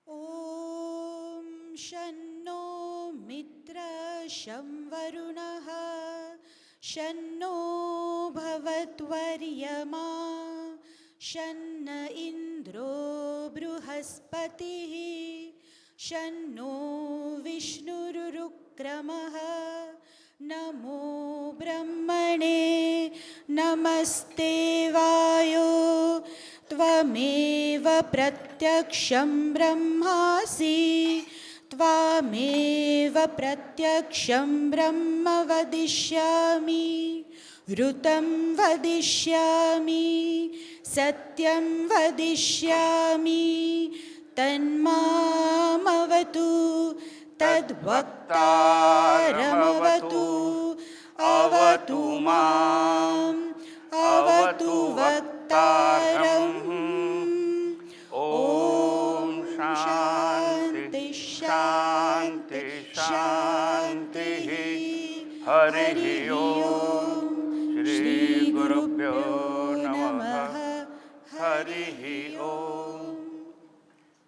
ॐ शन्नो मित्रः शं वरुणः शन्नो भवत्वर्यमा शन्न इन्द्रो बृहस्पतिः शन्नो विष्णुरुक्रमः नमो ब्रह्मणे नमस्ते वायो त्वमेव प्रत्यक्षं ब्रह्मासि त्वामेव प्रत्यक्षं ब्रह्म वदिष्यामि ऋतं वदिष्यामि सत्यं वदिष्यामि तन्मामवतु तद्वक्तारमवतु अवतु माम् अवतु वक्तारम् ओम शांति शांति शांति हरि ओम श्री गुरुभ्यो नमः हरि ओम।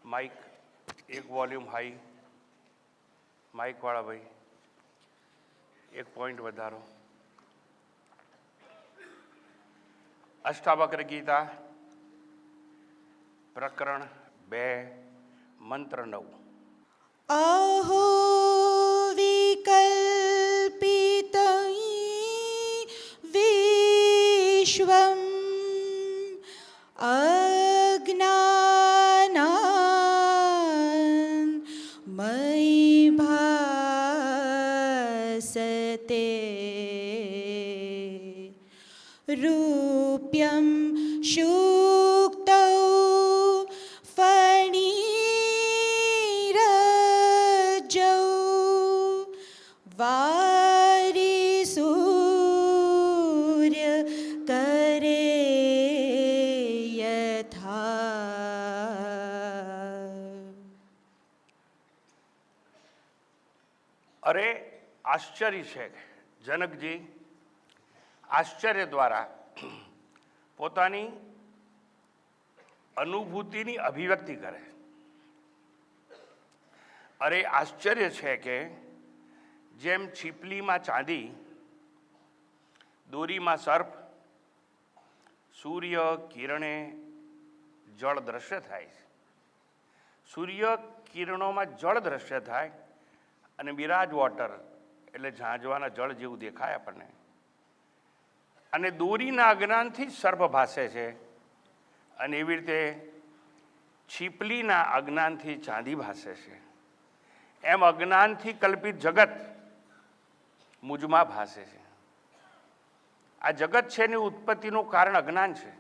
माइक एक वॉल्यूम हाई, माइक वाला भाई एक पॉइंट વધારો। अष्टावक्र गीता प्रकरण 2 मंत्र 9। अहो विकल्पितं विश्वम् अज्ञानान् मयि भासते रूप्यं शुक्तौ फणिरज्जौ वारिसूर्यकरे यथा। अरे आश्चर्य है जनकजी आश्चर्य द्वारा પોતાની અનુભૂતિની અભિવ્યક્તિ કરે। અરે આશ્ચર્ય છે કે જેમ છીપલીમાં ચાંદી, દોરીમાં સર્પ, સૂર્ય કિરણે જળ દ્રશ્ય થાય છે, સૂર્ય કિરણોમાં જળ દ્રશ્ય થાય અને મિરાજ વોટર એટલે ઝાંઝવાના જળ જેવું દેખાય આપણને, અને દોરીના અજ્ઞાનથી સર્પ ભાસે છે, અને એવી રીતે છીપલીના અજ્ઞાનથી ચાંદી ભાસે છે, એમ અજ્ઞાનથી કલ્પિત જગત મુજમાં ભાસે છે। આ જગત છે એની ઉત્પત્તિનું કારણ અજ્ઞાન છે।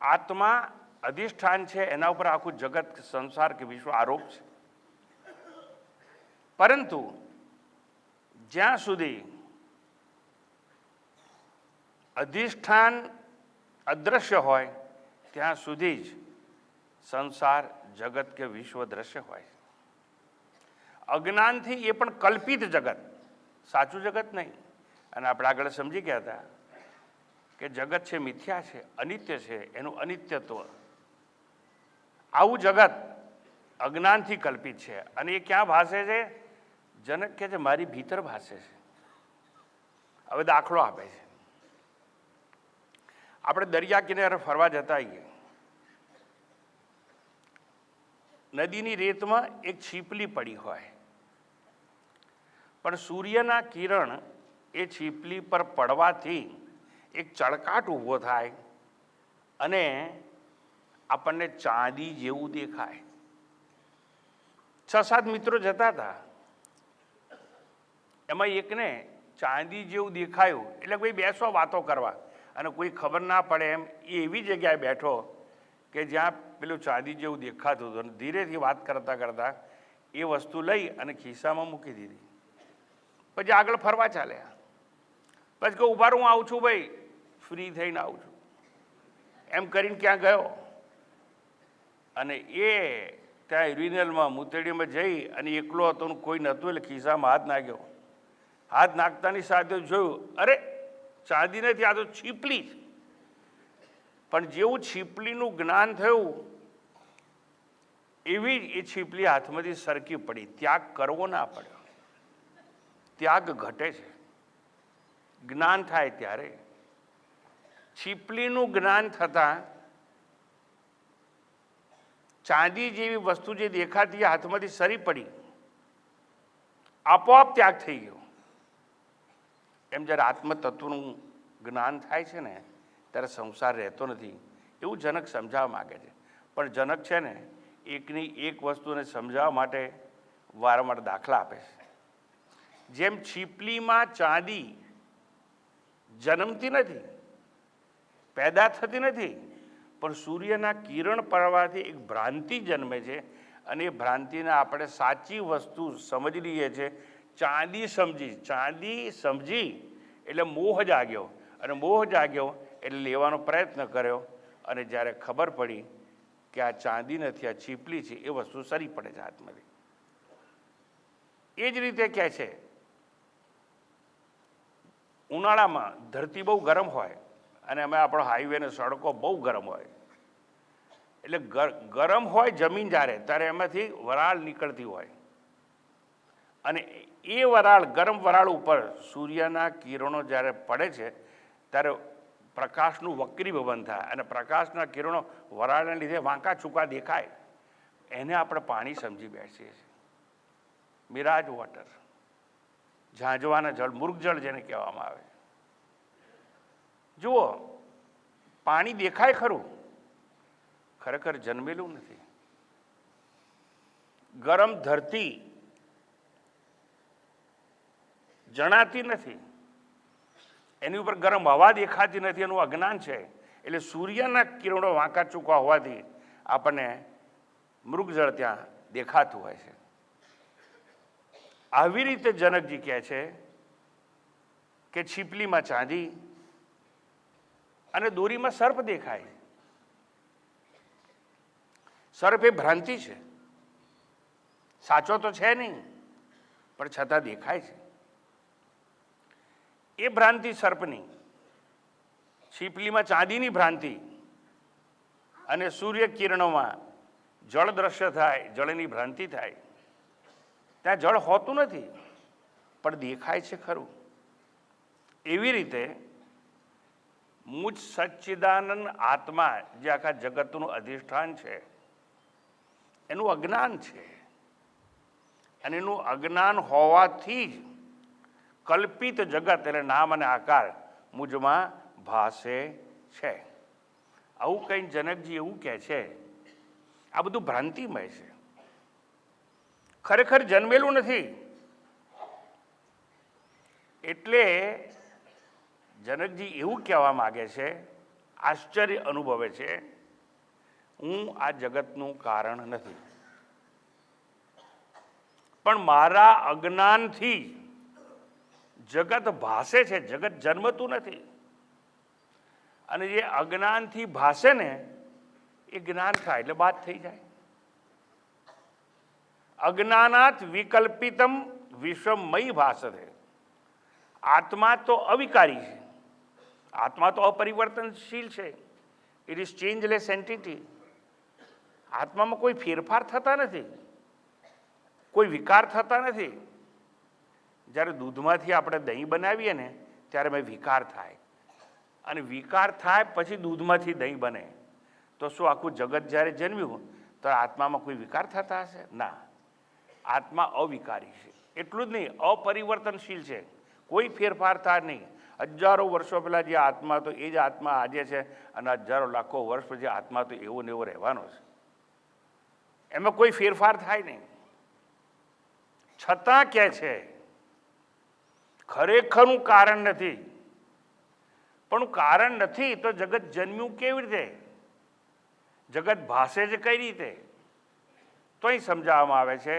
આત્મા અધિષ્ઠાન છે, એના ઉપર આખું જગત સંસાર કે વિશ્વ આરોપ છે। પરંતુ જ્યાં સુધી અધિષ્ઠાન અદ્રશ્ય હોય ત્યાં સુધી જ સંસાર જગત કે વિશ્વ દ્રશ્ય હોય। અજ્ઞાનથી એ પણ કલ્પિત જગત, સાચું જગત નહીં। અને આપણે આગળ સમજી ગયા હતા કે જગત છે મિથ્યા છે, અનિત્ય છે, એનું અનિત્યત્વ। આવું જગત અજ્ઞાનથી કલ્પિત છે અને એ ક્યાં ભાસે છે? જનક કહે છે મારી ભીતર ભાસે છે। હવે દાખલો આપે છે, આપણે દરિયા કિનારે ફરવા જતા આવીએ, નદીની રેતમાં એક છીપલી પડી હોય, પણ સૂર્યના કિરણ એ છીપલી પર પડવાથી એક ચળકાટ ઊભો થાય અને આપણને ચાંદી જેવું દેખાય। 6-7 મિત્રો જતા હતા, એમાં એકને ચાંદી જેવું દેખાયું એટલે ભાઈ બેસો વાતો કરવા, અને કોઈ ખબર ના પડે એમ એ એવી જગ્યાએ બેઠો કે જ્યાં પેલું ચાંદી જેવું દેખાતું હતું, અને ધીરેથી વાત કરતાં કરતાં એ વસ્તુ લઈ અને ખિસ્સામાં મૂકી દીધી। પછી આગળ ફરવા ચાલ્યા। પછી કહું ઉભા હું આવું છું ભાઈ, ફ્રી થઈને આવું છું એમ કરીને ક્યાં ગયો, અને એ ત્યાં યુરિનલમાં મૂતળીમાં જઈ અને એકલો હતો, કોઈ નહોતું એટલે ખિસ્સામાં હાથ નાખ્યો। હાથ નાખતાની સાથે જોયું અરે ચાંદી નથી, આ તો છીપલી છે। પણ જેવું છીપલીનું જ્ઞાન થયું એવી જ એ છીપલી હાથમાંથી સરકી પડી. ત્યાગ કરવો ના પડ્યો. ત્યાગ ઘટે છે જ્ઞાન થાય ત્યારે. છીપલીનું જ્ઞાન થતાં ચાંદી જેવી વસ્તુ જે દેખાતી હાથમાંથી સરી પડી, આપોઆપ ત્યાગ થઈ ગયો. એમ જ્યારે આત્મતત્વનું જ્ઞાન થાય છે ને ત્યારે સંસાર રહેતો નથી, એવું જનક સમજાવવા માગે છે. પણ જનક છે ને એકની એક વસ્તુને સમજાવવા માટે વારંવાર દાખલા આપે છે. જેમ છીપલીમાં ચાંદી જન્મતી નથી, પેદા થતી નથી, પણ સૂર્યના કિરણ પડવાથી એક ભ્રાંતિ જન્મે છે અને એ ભ્રાંતિને આપણે સાચી વસ્તુ સમજી લઈએ છીએ. ચાંદી સમજી એટલે મોહ જાગ્યો, અને મોહ જાગ્યો એટલે લેવાનો પ્રયત્ન કર્યો, અને જ્યારે ખબર પડી કે આ ચાંદી નથી, આ છીપલી છે, એ વસ્તુ સરી પડે છે હાથમાંથી. એ જ રીતે કહે છે ઉનાળામાં ધરતી બહુ ગરમ હોય અને અમે આપણો હાઈવે ને સડકો બહુ ગરમ હોય, એટલે ગરમ હોય જમીન ત્યારે એમાંથી વરાળ નીકળતી હોય, અને એ વરાળ ગરમ વરાળ ઉપર સૂર્યના કિરણો જ્યારે પડે છે ત્યારે પ્રકાશનું વક્રીભવન થાય, અને પ્રકાશના કિરણો વરાળને લીધે વાંકા ચૂકા દેખાય. એને આપણે પાણી સમજી બેસીએ છીએ. મિરાજ વોટર, ઝાંઝવાના જળ, મૃગજળ જેને કહેવામાં આવે. જુઓ, પાણી દેખાય ખરું, ખરેખર જન્મેલું નથી. ગરમ ધરતી જણાતી નથી, એની ઉપર ગરમ હવા દેખાતી નથી, એનું અજ્ઞાન છે. એટલે સૂર્યના કિરણો વાંકા ચૂકા હોવાથી આપણને મૃગજળ ત્યાં દેખાતું હોય છે. આવી રીતે જનકજી કહે છે કે છીપલીમાં ચાંદી અને દોરીમાં સર્પ દેખાય. સર્પ એ ભ્રાંતિ છે, સાચો તો છે નહીં, પણ છતાં દેખાય છે. એ ભ્રાંતિ સર્પની, છીપલીમાં ચાંદીની ભ્રાંતિ, અને સૂર્ય કિરણોમાં જળ દ્રશ્ય થાય, જળની ભ્રાંતિ થાય. ત્યાં જળ હોતું નથી પણ દેખાય છે ખરું. એવી રીતે મુજ સચ્ચિદાનંદ આત્મા જે આખા જગતનું અધિષ્ઠાન છે એનું અજ્ઞાન છે, અને એનું અજ્ઞાન હોવાથી જ કલ્પિત જગત એટલે નામ અને આકાર મુજમાં ભાસે છે. આવું કંઈ જનકજી એવું કહે છે, આ બધું ભ્રાંતિમય છે, ખરેખર જન્મેલું નથી. એટલે જનકજી એવું કહેવા માગે છે, આશ્ચર્ય અનુભવે છે, હું આ જગતનું કારણ નથી, પણ મારા અજ્ઞાનથી જગત ભાસે છે, જગત જન્મતું નથી. અને જે અજ્ઞાનથી ભાસે ને એ જ્ઞાન થાય એટલે બાદ થઈ જાય. અજ્ઞાનાત વિકલ્પિતમ વિશ્વમય ભાસતે. આત્મા તો અવિકારી છે, આત્મા તો અપરિવર્તનશીલ છે. It is changeless entity. આત્મામાં કોઈ ફેરફાર થતા નથી, કોઈ વિકાર થતા નથી. જ્યારે દૂધમાંથી આપણે દહીં બનાવીએ ને ત્યારે મેં વિકાર થાય, અને વિકાર થાય પછી દૂધમાંથી દહીં બને. તો શું આખું જગત જ્યારે જન્મ્યું તો આત્મામાં કોઈ વિકાર થતા હશે? ના, આત્મા અવિકારી છે. એટલું જ નહીં, અપરિવર્તનશીલ છે, કોઈ ફેરફાર થાય નહીં. હજારો વર્ષો પહેલાં જે આત્મા હતો એ જ આત્મા આજે છે, અને હજારો લાખો વર્ષ પછી આત્મા તો એવો ને એવો રહેવાનો છે. એમાં કોઈ ફેરફાર થાય નહીં. છતાં કહે છે ખરેખરનું કારણ નથી. પણ કારણ નથી તો જગત જન્મ્યું કેવી રીતે? જગત ભાસે છે કઈ રીતે? તો અહીં સમજાવવામાં આવે છે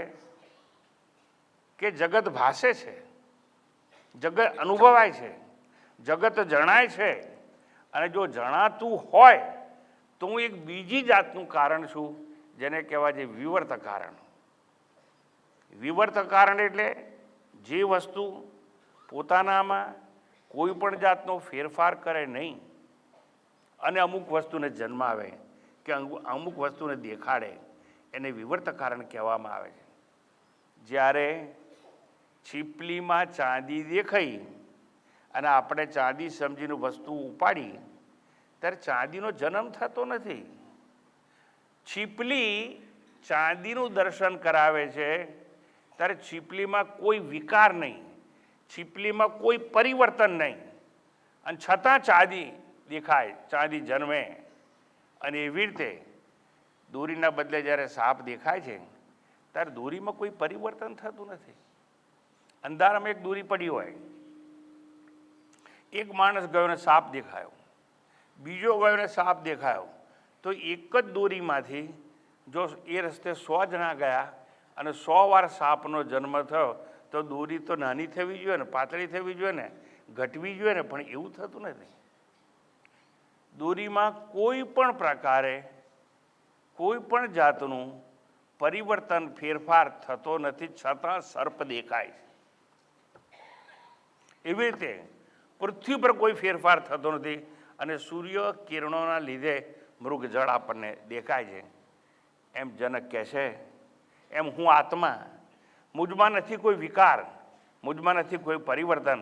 કે જગત ભાસે છે, જગત અનુભવાય છે, જગત જણાય છે. અને જો જણાતું હોય તો હું એક બીજી જાતનું કારણ છું, જેને કહેવાય છે વિવર્ત કારણ. વિવર્ત કારણ એટલે જે વસ્તુ પોતાનામાં કોઈ પણ જાતનો ફેરફાર કરે નહીં અને અમુક વસ્તુને જન્માવે કે અમુક વસ્તુને દેખાડે, એને વિવર્ત કારણ કહેવામાં આવે છે. જ્યારે છીપલીમાં ચાંદી દેખાઈ અને આપણે ચાંદી સમજીને વસ્તુ ઉપાડી ત્યારે ચાંદીનો જન્મ થતો નથી. છીપલી ચાંદીનું દર્શન કરાવે છે ત્યારે છીપલીમાં કોઈ વિકાર નહીં, છીપલીમાં કોઈ પરિવર્તન નહીં, અને છતાં ચાંદી દેખાય, ચાંદી જન્મે. અને એવી રીતે દોરીના બદલે જ્યારે સાપ દેખાય છે ત્યારે દોરીમાં કોઈ પરિવર્તન થતું નથી. અંધારામાં એક દોરી પડી હોય, એક માણસ ગયો ને સાપ દેખાયો, બીજો ગયો ને સાપ દેખાયો, તો એક જ દોરીમાંથી જો એ રસ્તે 100 જણા ગયા અને 100 વાર સાપનો જન્મ થયો તો દોરી તો નાની થવી જોઈએ ને, પાતળી થવી જોઈએ ને, ઘટવી જોઈએ ને, પણ એવું થતું નથી. દોરીમાં કોઈ પણ પ્રકારે કોઈ પણ જાતનું પરિવર્તન, ફેરફાર થતો નથી, છતાં સર્પ દેખાય છે. એવી રીતે પૃથ્વી પર કોઈ ફેરફાર થતો નથી અને સૂર્ય કિરણોના લીધે મૃગજળ આપણને દેખાય છે. એમ જનક કહે છે, એમ હું આત્મા, મુજમાં નથી કોઈ વિકાર, મુજમાં નથી કોઈ પરિવર્તન,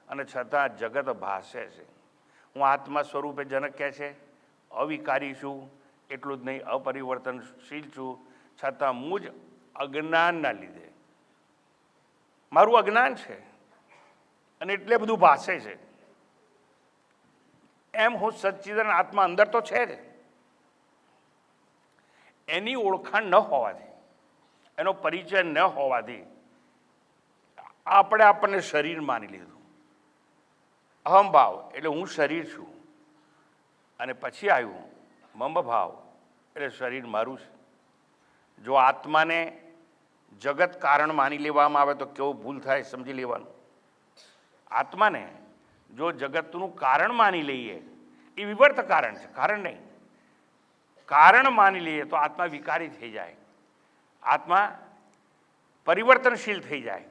અને છતાં જગત ભાસે છે. હું આત્મા સ્વરૂપે જનક કહે છે, અવિકારી છું, એટલું જ નહીં અપરિવર્તનશીલ છું, છતાં મુજ અજ્ઞાનના લીધે, મારું અજ્ઞાન છે અને એટલે બધું ભાસે છે. એમ હું સચ્ચિદાનંદ આત્મા અંદર તો છે જ, એની ઓળખાણ ન હોવાથી, એનો પરિચય ન હોવાથી આપણને શરીર માની લીધું. અહમભાવ એટલે હું શરીર છું, અને પછી આવ્યું મમ ભાવ એટલે શરીર મારું છે. જો આત્માને જગત કારણ માની લેવામાં આવે તો કેવું ભૂલ થાય સમજી લેવાનું. આત્માને જો જગતનું કારણ માની લઈએ એ વિવર્ત કારણ છે, કારણ નહીં. કારણ માની લઈએ તો આત્મા વિકારી થઈ જાય, આત્મા પરિવર્તનશીલ થઈ જાય.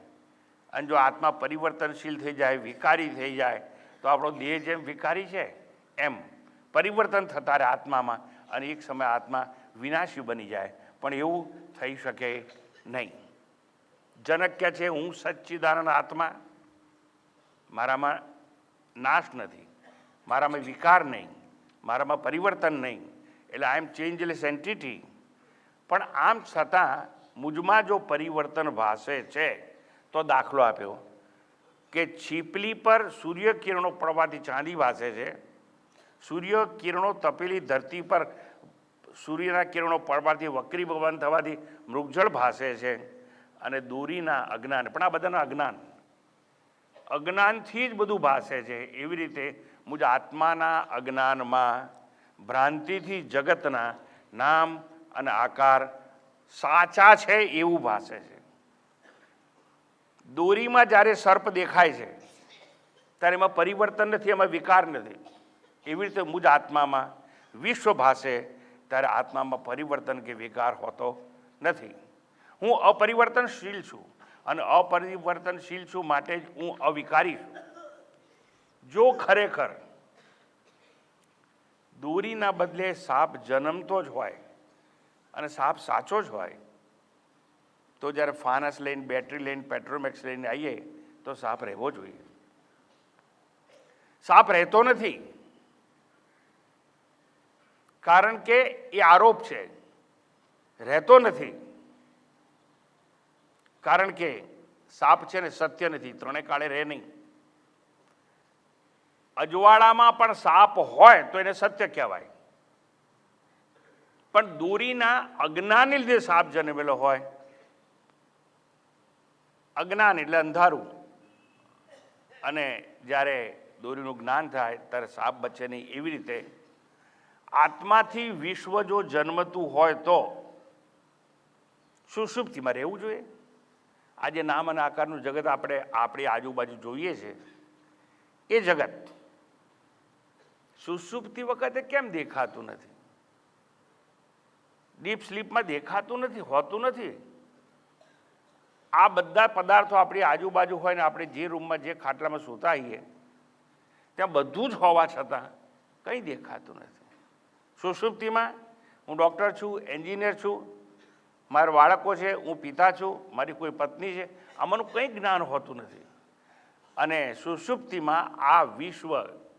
અને જો આત્મા પરિવર્તનશીલ થઈ જાય, વિકારી થઈ જાય, તો આપણો દેહ જેમ વિકારી છે એમ પરિવર્તન થતા રહે આત્મામાં, અને એક સમય આત્મા વિનાશી બની જાય. પણ એવું થઈ શકે નહીં. જનક કહે છે, હું સચ્ચિદાનંદ આત્મા, મારામાં નાશ નથી, મારામાં વિકાર નહીં, મારામાં પરિવર્તન નહીં, એટલે આઈ એમ ચેન્જલેસ એન્ટિટી. પણ આમ છતાં મુજમાં જો પરિવર્તન ભાસે છે તો દાખલો આપ્યો કે છીપલી પર સૂર્ય કિરણો પડવાથી ચાંદી ભાસે છે, સૂર્ય કિરણો તપેલી ધરતી પર સૂર્યના કિરણો પડવાથી વક્રી ભવન થવાથી મૃગજળ ભાસે છે, અને દોરીના અજ્ઞાન, પણ આ બધાના અજ્ઞાનથી જ બધું ભાસે છે. એવી રીતે મુજ આત્માના અજ્ઞાનમાં ભ્રાંતિથી જગતના નામ અને આકાર સાચા છે એવું ભાસે છે. દોરીમાં જ્યારે સર્પ દેખાય છે ત્યારે એમાં પરિવર્તન નથી, એમાં વિકાર નથી. એવી રીતે મુજ આત્મામાં વિશ્વ ભાસે ત્યારે આત્મામાં પરિવર્તન કે વિકાર હોતો નથી. હું અપરિવર્તનશીલ છું, અને અપરિવર્તનશીલ છું માટે જ હું અવિકારી છું. જો ખરેખર દોરીના બદલે સાપ જન્મતો જ હોય અને સાપ સાચો જ હોય તો જ્યારે ફાનસ લઈને, બેટરી લઈને, પેટ્રોમેક્સ લઈને આવીએ તો સાપ રહેવો જોઈએ. સાપ રહેતો નથી, કારણ કે એ આરોપ છે. રહેતો નથી કારણ કે સાપ છે ને સત્ય નથી, ત્રણે કાળે રહે નહીં. અજવાળામાં પણ સાપ હોય તો એને સત્ય કહેવાય, પણ દોરીના અજ્ઞાનને લીધે સાપ જન્મેલો હોય, અજ્ઞાન એટલે અંધારું, અને જ્યારે દોરીનું જ્ઞાન થાય ત્યારે સાપ બચે નહીં. એવી રીતે આત્માથી વિશ્વ જો જન્મતું હોય તો સુષુપ્તિમાં રહેવું જોઈએ. આજે નામ અને આકારનું જગત આપણે આપણી આજુબાજુ જોઈએ છે, એ જગત સુષુપ્તિ વખતે કેમ દેખાતું નથી? ડીપ સ્લીપમાં દેખાતું નથી, હોતું નથી. આ બધા પદાર્થો આપણી આજુબાજુ હોય ને આપણે જે રૂમમાં, જે ખાટલામાં સૂતા હોઈએ ત્યાં બધું જ હોવા છતાં કંઈ દેખાતું નથી. સુષુપ્તિમાં હું ડૉક્ટર છું, એન્જિનિયર છું, મારા બાળકો છે, હું પિતા છું, મારી કોઈ પત્ની છે, આમાંનું કંઈ જ્ઞાન હોતું નથી. અને સુષુપ્તિમાં આ વિશ્વ,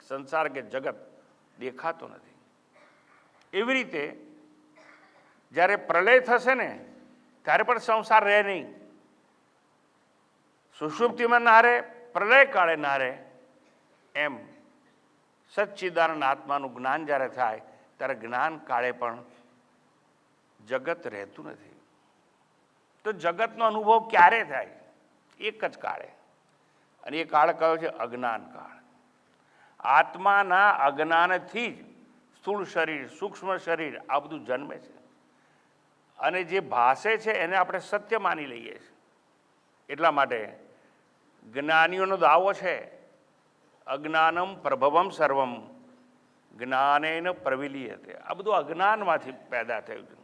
સંસાર કે જગત દેખાતો નથી. એવી રીતે જ્યારે પ્રલય થશે ને ત્યારે પણ સંસાર રહે નહીં. સુષુપ્તિમાં ના રહે, પ્રલય કાળે ના રહે. એમ સચ્ચિદાનંદ આત્માનું જ્ઞાન જ્યારે થાય ત્યારે જ્ઞાન કાળે પણ જગત રહેતું નથી. તો જગતનો અનુભવ ક્યારે થાય? એક જ કાળે, અને એ કાળ કયો છે? અજ્ઞાન કાળ. આત્માના અજ્ઞાનથી જ સ્થૂળ શરીર, સૂક્ષ્મ શરીર આ બધું જન્મે છે. અને જે ભાષે છે એને આપણે સત્ય માની લઈએ છીએ. એટલા માટે જ્ઞાનીઓનો દાવો છે, અજ્ઞાનમ પ્રભવમ સર્વમ જ્ઞાનેન પ્રવિલીયતે. આ બધું અજ્ઞાનમાંથી પેદા થયું છે.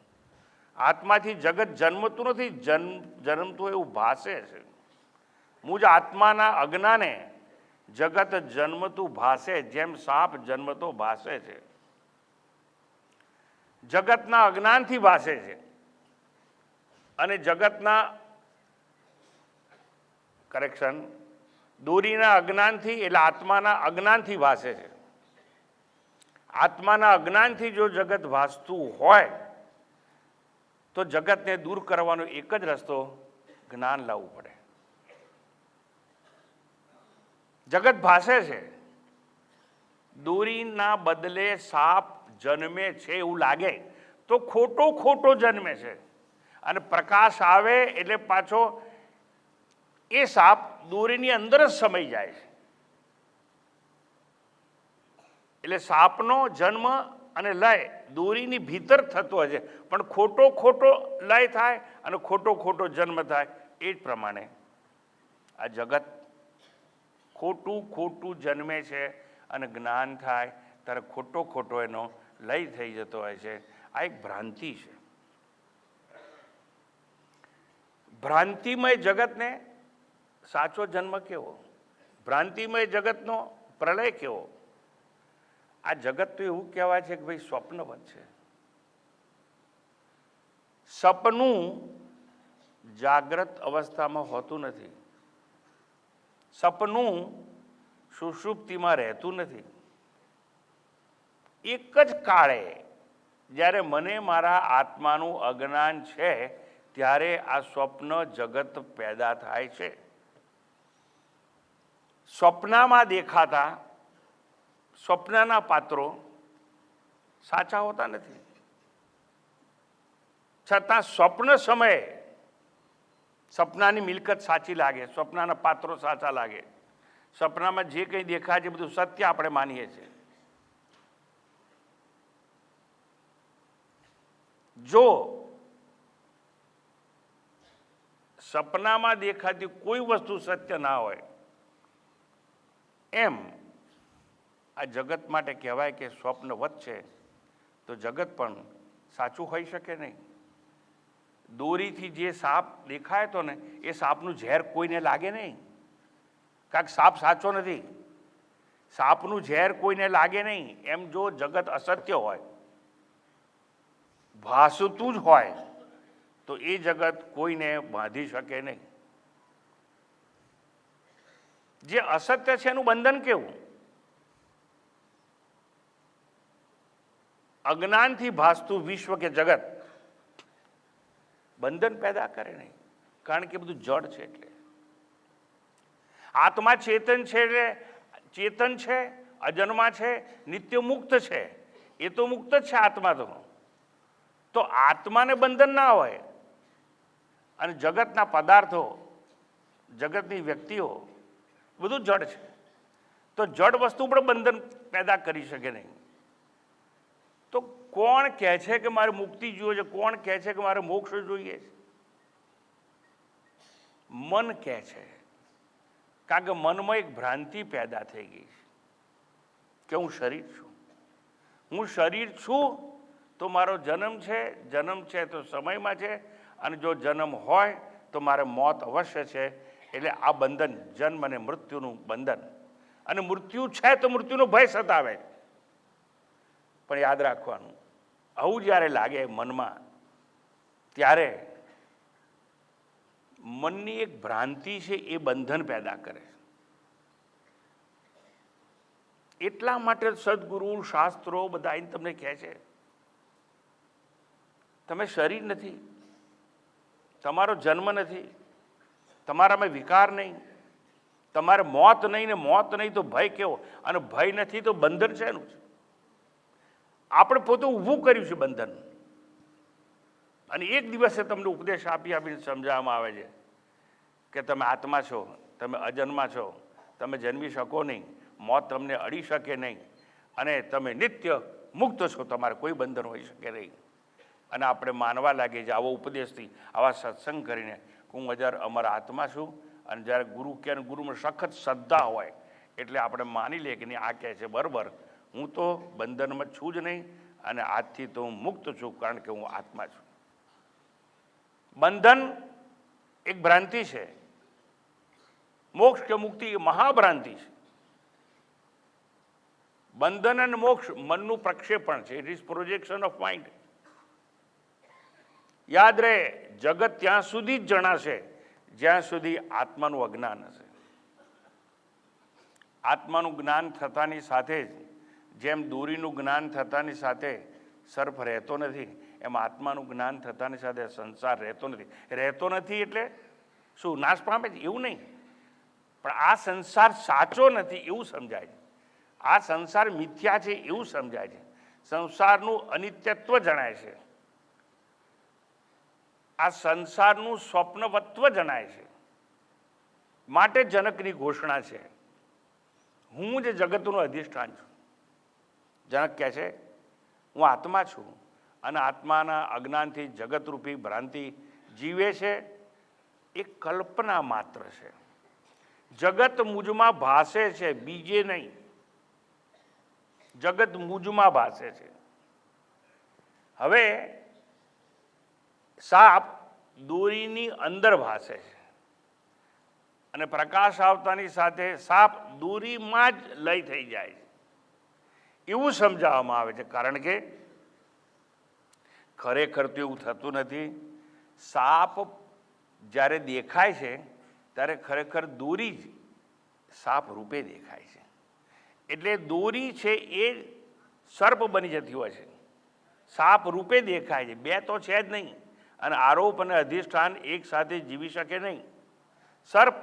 આત્માથી જગત જન્મતું નથી, જન્મતું એવું ભાષે છે. મુજ આત્માના અજ્ઞાને જગત જન્મતું ભાષે, જેમ સાપ જન્મતો ભાષે છે. જગતના અજ્ઞાનથી ભાષે છે, અને જગતના દોરીના અજ્ઞાનથી, એટલે આત્માના અજ્ઞાનથી ભાષે છે. આત્માના અજ્ઞાનથી જો જગત ભાસતું હોય તો જગતને દૂર કરવાનો એક જ રસ્તો જ્ઞાન લાવવું પડે. જગત ભાષે છે, દોરીના બદલે સાપ જન્મે છે એવું લાગે તો ખોટો જન્મે છે. અને પ્રકાશ આવે એટલે પાછો એ સાપ દોરીની અંદર જ સમાઈ જાય છે. એટલે સાપનો જન્મ અને લય દોરીની ભીતર થતો હશે, પણ ખોટો લય થાય અને ખોટો જન્મ થાય. એ જ પ્રમાણે આ જગત ખોટું જન્મે છે અને જ્ઞાન થાય ત્યારે ખોટો એનો લય થઈ જતો હોય છે. આ એક ભ્રાંતિ છે. ભ્રાંતિમય જગતને સાચો જન્મ કેવો? ભ્રાંતિમય જગતનો પ્રલય કેવો? આ જગત તો એવું કહેવાય છે કે ભાઈ સ્વપ્નવત છે. સપનું જાગ્રત અવસ્થામાં હોતું નથી. સપનું સુષુપ્તિમાં રહેતું નથી. એક જ કાળે જ્યારે મને મારા આત્માનું અજ્ઞાન છે ત્યારે આ સ્વપ્ન જગત પેદા થાય છે. સ્વપ્નમાં દેખાતા સ્વપ્નના પાત્રો સાચા હોતા નથી, છતાં સ્વપ્ન સમયે સપનાની મિલકત સાચી લાગે, સ્વપ્નના પાત્રો સાચા લાગે. સપનામાં જે કંઈ દેખાય છે બધું સત્ય આપણે માનીએ છીએ. જો સપનામાં દેખાતી કોઈ વસ્તુ સત્ય ના હોય, એમ આ જગત માટે કહેવાય કે સ્વપ્નવત છે, તો જગત પણ સાચું હોઈ શકે નહીં. દોરીથી જે સાપ દેખાય તો ને એ સાપનું ઝેર કોઈને લાગે નહીં, કારણ કે સાપ સાચો નથી. સાપનું ઝેર કોઈને લાગે નહીં. એમ જો જગત અસત્ય હોય, ભાસતું જ હોય, તો એ જગત કોઈને બાંધી શકે નહીં. જે અસત્ય છે એનું બંધન કેવું? અજ્ઞાનથી ભાસતું વિશ્વ કે જગત બંધન પેદા કરે નહીં, કારણ કે બધું જડ છે. એટલે આત્મા ચેતન છે, એટલે ચેતન છે, અજન્મા છે, નિત્ય મુક્ત છે. એ તો મુક્ત જ છે આત્મા. તો આત્માને બંધન ના હોય, અને જગતના પદાર્થો, જગતની વ્યક્તિઓ બધું જડ છે, તો જડ વસ્તુ પણ બંધન પેદા કરી શકે નહીં. તો કોણ કહે છે કે મારે મુક્તિ જોઈએ છે? કોણ કહે છે કે મારે મોક્ષ જોઈએ છે? મન કહે છે, કારણ કે મનમાં એક ભ્રાંતિ પેદા થઈ ગઈ છે કે હું શરીર છું. હું શરીર છું તો મારો જન્મ છે તો સમયમાં છે, અને જો જન્મ હોય તો મારે મોત અવશ્ય છે. એટલે આ બંધન, જન્મ અને મૃત્યુનું બંધન. અને મૃત્યુ છે તો મૃત્યુનો ભય સતાવે. પણ યાદ રાખવાનું, આવું જ્યારે લાગે મનમાં, ત્યારે મનની એક ભ્રાંતિ છે એ બંધન પેદા કરે છે. એટલા માટે સદગુરુ શાસ્ત્રો બધા આવીને તમને કહે છે તમે શરીર નથી, તમારો જન્મ નથી, તમારામાં વિકાર નહીં, તમારે મોત નહીં, ને મોત નહીં તો ભય કેવો, અને ભય નથી તો બંધન છે એનું છે. આપણે પોતે ઊભું કર્યું છે બંધન. અને એક દિવસે તમને ઉપદેશ આપીને સમજાવવામાં આવે છે કે તમે આત્મા છો, તમે અજન્મા છો, તમે જન્મી શકો નહીં, મોત તમને અડી શકે નહીં, અને તમે નિત્ય મુક્ત છો, તમારે કોઈ બંધન હોઈ શકે નહીં. અને આપણે માનવા લાગીએ છીએ આવો ઉપદેશથી, આવા સત્સંગ કરીને હું અજર અમર આત્મા છું. અને જ્યારે ગુરુ કહે, ગુરુમાં સખત શ્રદ્ધા હોય એટલે આપણે માની લઈએ કે નહીં આ કહે છે બરાબર, હું તો બંધનમાં છું જ નહીં, અને આજથી તો હું મુક્ત છું, કારણ કે હું આત્મા છું. બંધન એક ભ્રાંતિ છે, મોક્ષ કે મુક્તિ એ મહાભ્રાંતિ છે. બંધન અને મોક્ષ મનનું પ્રક્ષેપણ છે. It is projection of mind. યાદ રહે, જગત ત્યાં સુધી જ જણાશે જ્યાં સુધી આત્માનું અજ્ઞાન હશે. આત્માનું જ્ઞાન થતાની સાથે જ, જેમ દોરીનું જ્ઞાન થતાની સાથે સર્પ રહેતો નથી, એમ આત્માનું જ્ઞાન થતાની સાથે સંસાર રહેતો નથી. રહેતો નથી એટલે શું, નાશ પામે છે એવું નહીં, પણ આ સંસાર સાચો નથી એવું સમજાય છે. આ સંસાર મિથ્યા છે એવું સમજાય છે. સંસારનું અનિત્યત્વ જણાય છે. આ સંસારનું સ્વપ્નવત્વ જણાય છે. માટે જનકની ઘોષણા છે, હું જ જગતનું અધિષ્ઠાન છું. જનક કહે છે હું આત્મા છું, અને આત્માના અજ્ઞાનથી જગતરૂપી ભ્રાંતિ જીવે છે એ કલ્પના માત્ર છે. જગત મુજમાં ભાસે છે, બીજે નહીં. જગત મુજમાં ભાસે છે. હવે સાપ દોરીની અંદર ભાસે છે, અને પ્રકાશ આવતાની સાથે સાપ દોરીમાં જ લય થઈ જાય છે એવું સમજાવવામાં આવે છે. કારણ કે ખરેખર તો એવું થતું નથી. સાપ જ્યારે દેખાય છે ત્યારે ખરેખર દોરી જ સાપ રૂપે દેખાય છે. એટલે દોરી છે એ સર્પ બની જતી હોય છે, સાપ રૂપે દેખાય છે. બે તો છે જ નહીં, અને આરોપ અને અધિષ્ઠાન એક સાથે જીવી શકે નહીં. સર્પ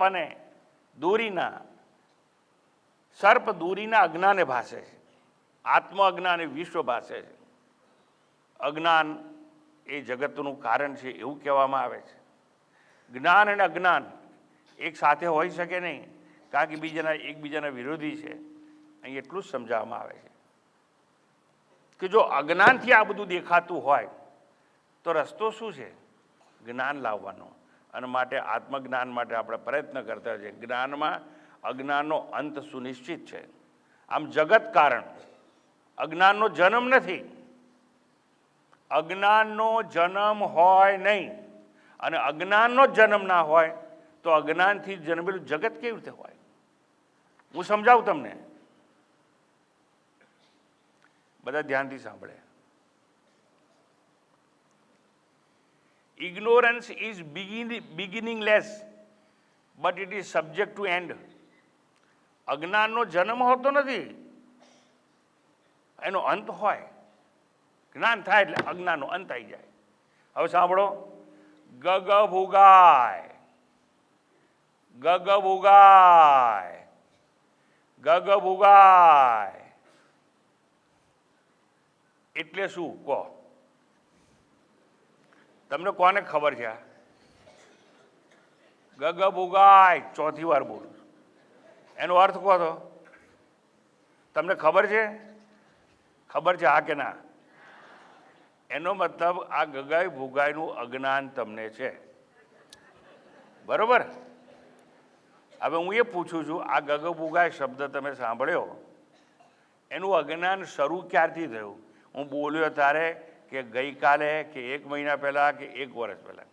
દોરીના અજ્ઞાને ભાસે છે, આત્મ અજ્ઞાન એ વિશ્વ ભાસે છે. અજ્ઞાન એ જગતનું કારણ છે એવું કહેવામાં આવે છે. જ્ઞાન અને અજ્ઞાન એક સાથે હોઈ શકે નહીં, કારણ કે એકબીજાના વિરોધી છે. અહીં એટલું જ સમજાવવામાં આવે છે કે જો અજ્ઞાનથી આ બધું દેખાતું હોય તો રસ્તો શું છે? જ્ઞાન લાવવાનો. અને માટે આત્મજ્ઞાન માટે આપણે પ્રયત્ન કરતા છીએ. જ્ઞાનમાં અજ્ઞાનનો અંત સુનિશ્ચિત છે. આમ જગત કારણ, અજ્ઞાનનો જન્મ નથી. અજ્ઞાનનો જન્મ હોય નહીં, અને અજ્ઞાનનો જન્મ ના હોય તો અજ્ઞાનથી જન્મેલું જગત કેવી રીતે હોય? હું સમજાવું તમને, બધા ધ્યાનથી સાંભળે. Ignorance is beginningless, but it is subject to end. અજ્ઞાનનો જન્મ હોતો નથી, એનો અંત હોય. જ્ઞાન થાય એટલે અજ્ઞાનનો અંત આવી જાય. હવે સાંભળો, ગગ ભૂગાય, ગગ ભૂગાય, ગગ ભૂગાય એટલે શું કહો? તમને કોને ખબર છે? ગગ ભૂગાય ચોથી વાર બોલું, એનો અર્થ કહો તો. તમને ખબર છે? ખબર છે હા કે ના? એનો મતલબ આ ગગાય ભૂગાયનું અજ્ઞાન તમને છે, બરોબર? હવે હું એ પૂછું છું, આ ગગ ભૂગાય શબ્દ તમે સાંભળ્યો, એનું અજ્ઞાન શરૂ ક્યારથી થયું? હું બોલ્યો ત્યારે, કે ગઈકાલે, કે 1 મહિના પહેલા, કે 1 વર્ષ પહેલા?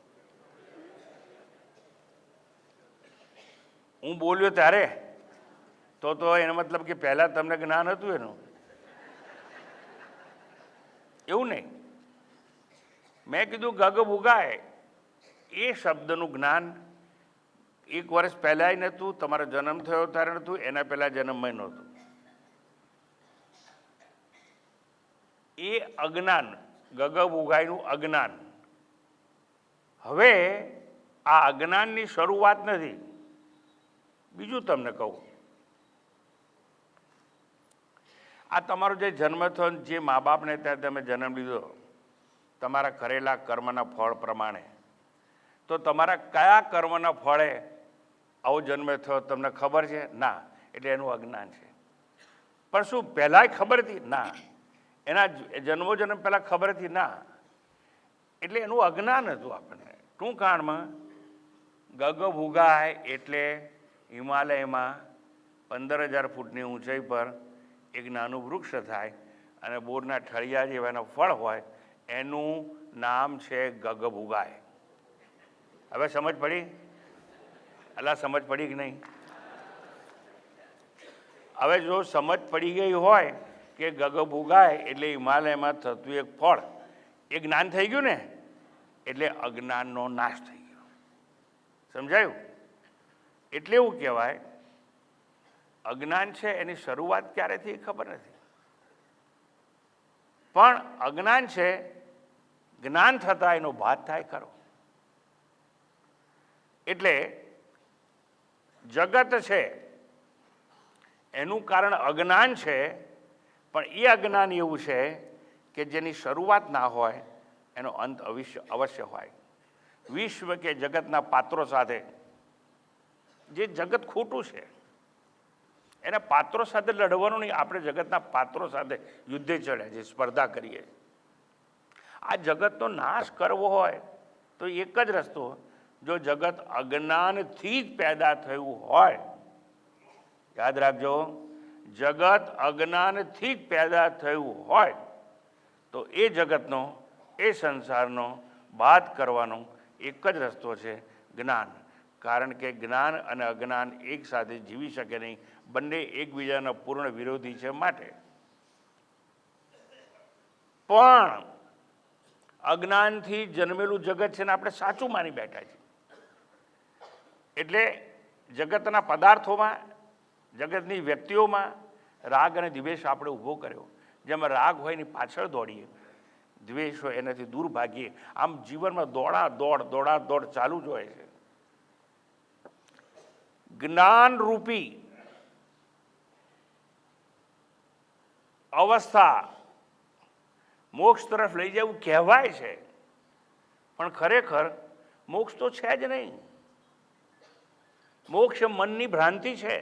હું બોલ્યો ત્યારે તો એનો મતલબ કે પહેલા તમને જ્ઞાન હતું એનું? એવું નહીં. મેં કીધું ગગ ભૂગાય એ શબ્દનું જ્ઞાન 1 વર્ષ પહેલાંય નહોતું, તમારો જન્મ થયો ત્યારે નહોતું, એના પહેલાં જન્મમાં નહોતું. એ અજ્ઞાન, ગગબ ઉગાયનું અજ્ઞાન. હવે આ અજ્ઞાનની શરૂઆત નથી. બીજું તમને કહું, આ તમારો જે જન્મ થયો, જે મા બાપને ત્યાં તમે જન્મ લીધો તમારા કરેલા કર્મના ફળ પ્રમાણે, તો તમારા કયા કર્મના ફળે આવો જન્મ થયો તમને ખબર છે? ના. એટલે એનું અજ્ઞાન છે. પણ શું પહેલાંય ખબર હતી? ના. એના જન્મ પહેલાં ખબર હતી? ના. એટલે એનું અજ્ઞાન હતું. આપણને ટૂંકાણમાં ગગબ ઉગાય એટલે હિમાલયમાં 15,000 ફૂટની ઊંચાઈ પર એક નાનું વૃક્ષ થાય અને બોરના ઠળિયા જેવા એના ફળ હોય, એનું નામ છે ગગબ ઉગાય. હવે સમજ પડી? અલા સમજ પડી કે નહીં? હવે જો સમજ પડી ગઈ હોય કે ગગબ ઉગાય એટલે હિમાલયમાં થતું એક ફળ, એ જ્ઞાન થઈ ગયું ને, એટલે અજ્ઞાનનો નાશ થઈ ગયો. સમજાયું? એટલે એવું કહેવાય અજ્ઞાન છે એની શરૂઆત ક્યારે થઈ ખબર નથી, પણ અજ્ઞાન છે જ્ઞાન થતાં એનો ભાત થાય ખરો. એટલે જગત છે એનું કારણ અજ્ઞાન છે, પણ એ અજ્ઞાન એવું છે કે જેની શરૂઆત ના હોય એનો અંત અવશ્ય હોય. વિશ્વ કે જગતના પાત્રો સાથે, જે જગત ખોટું છે એના પાત્રો સાથે લડવાનું નહીં. આપણે જગતના પાત્રો સાથે યુદ્ધે ચડ્યા છે, સ્પર્ધા કરીએ. આ જગતનો નાશ કરવો હોય તો એક જ રસ્તો, જો જગત અજ્ઞાનથી જ પેદા થયું હોય, યાદ રાખજો, જગત અજ્ઞાનથી જ પેદા થયું હોય તો એ જગતનો, એ સંસારનો બાદ કરવાનો એક જ રસ્તો છે જ્ઞાન. કારણ કે જ્ઞાન અને અજ્ઞાન એક સાથે જીવી શકે નહીં, બંને એકબીજાના પૂર્ણ વિરોધી છે. માટે પણ અજ્ઞાનથી જન્મેલું જગત છે ને આપણે સાચું માની બેઠા છીએ. એટલે જગતના પદાર્થોમાં, જગતની વ્યક્તિઓમાં રાગ અને દ્વેષ આપણે ઊભો કર્યો. જેમાં રાગ હોય એની પાછળ દોડીએ, દ્વેષ હોય એનાથી દૂર ભાગીએ. આમ જીવનમાં દોડા દોડ ચાલુ જ હોય છે. જ્ઞાન રૂપી અવસ્થા મોક્ષ તરફ લઈ જવું કહેવાય છે, પણ ખરેખર મોક્ષ તો છે જ નહીં. મોક્ષ મનની ભ્રાંતિ છે.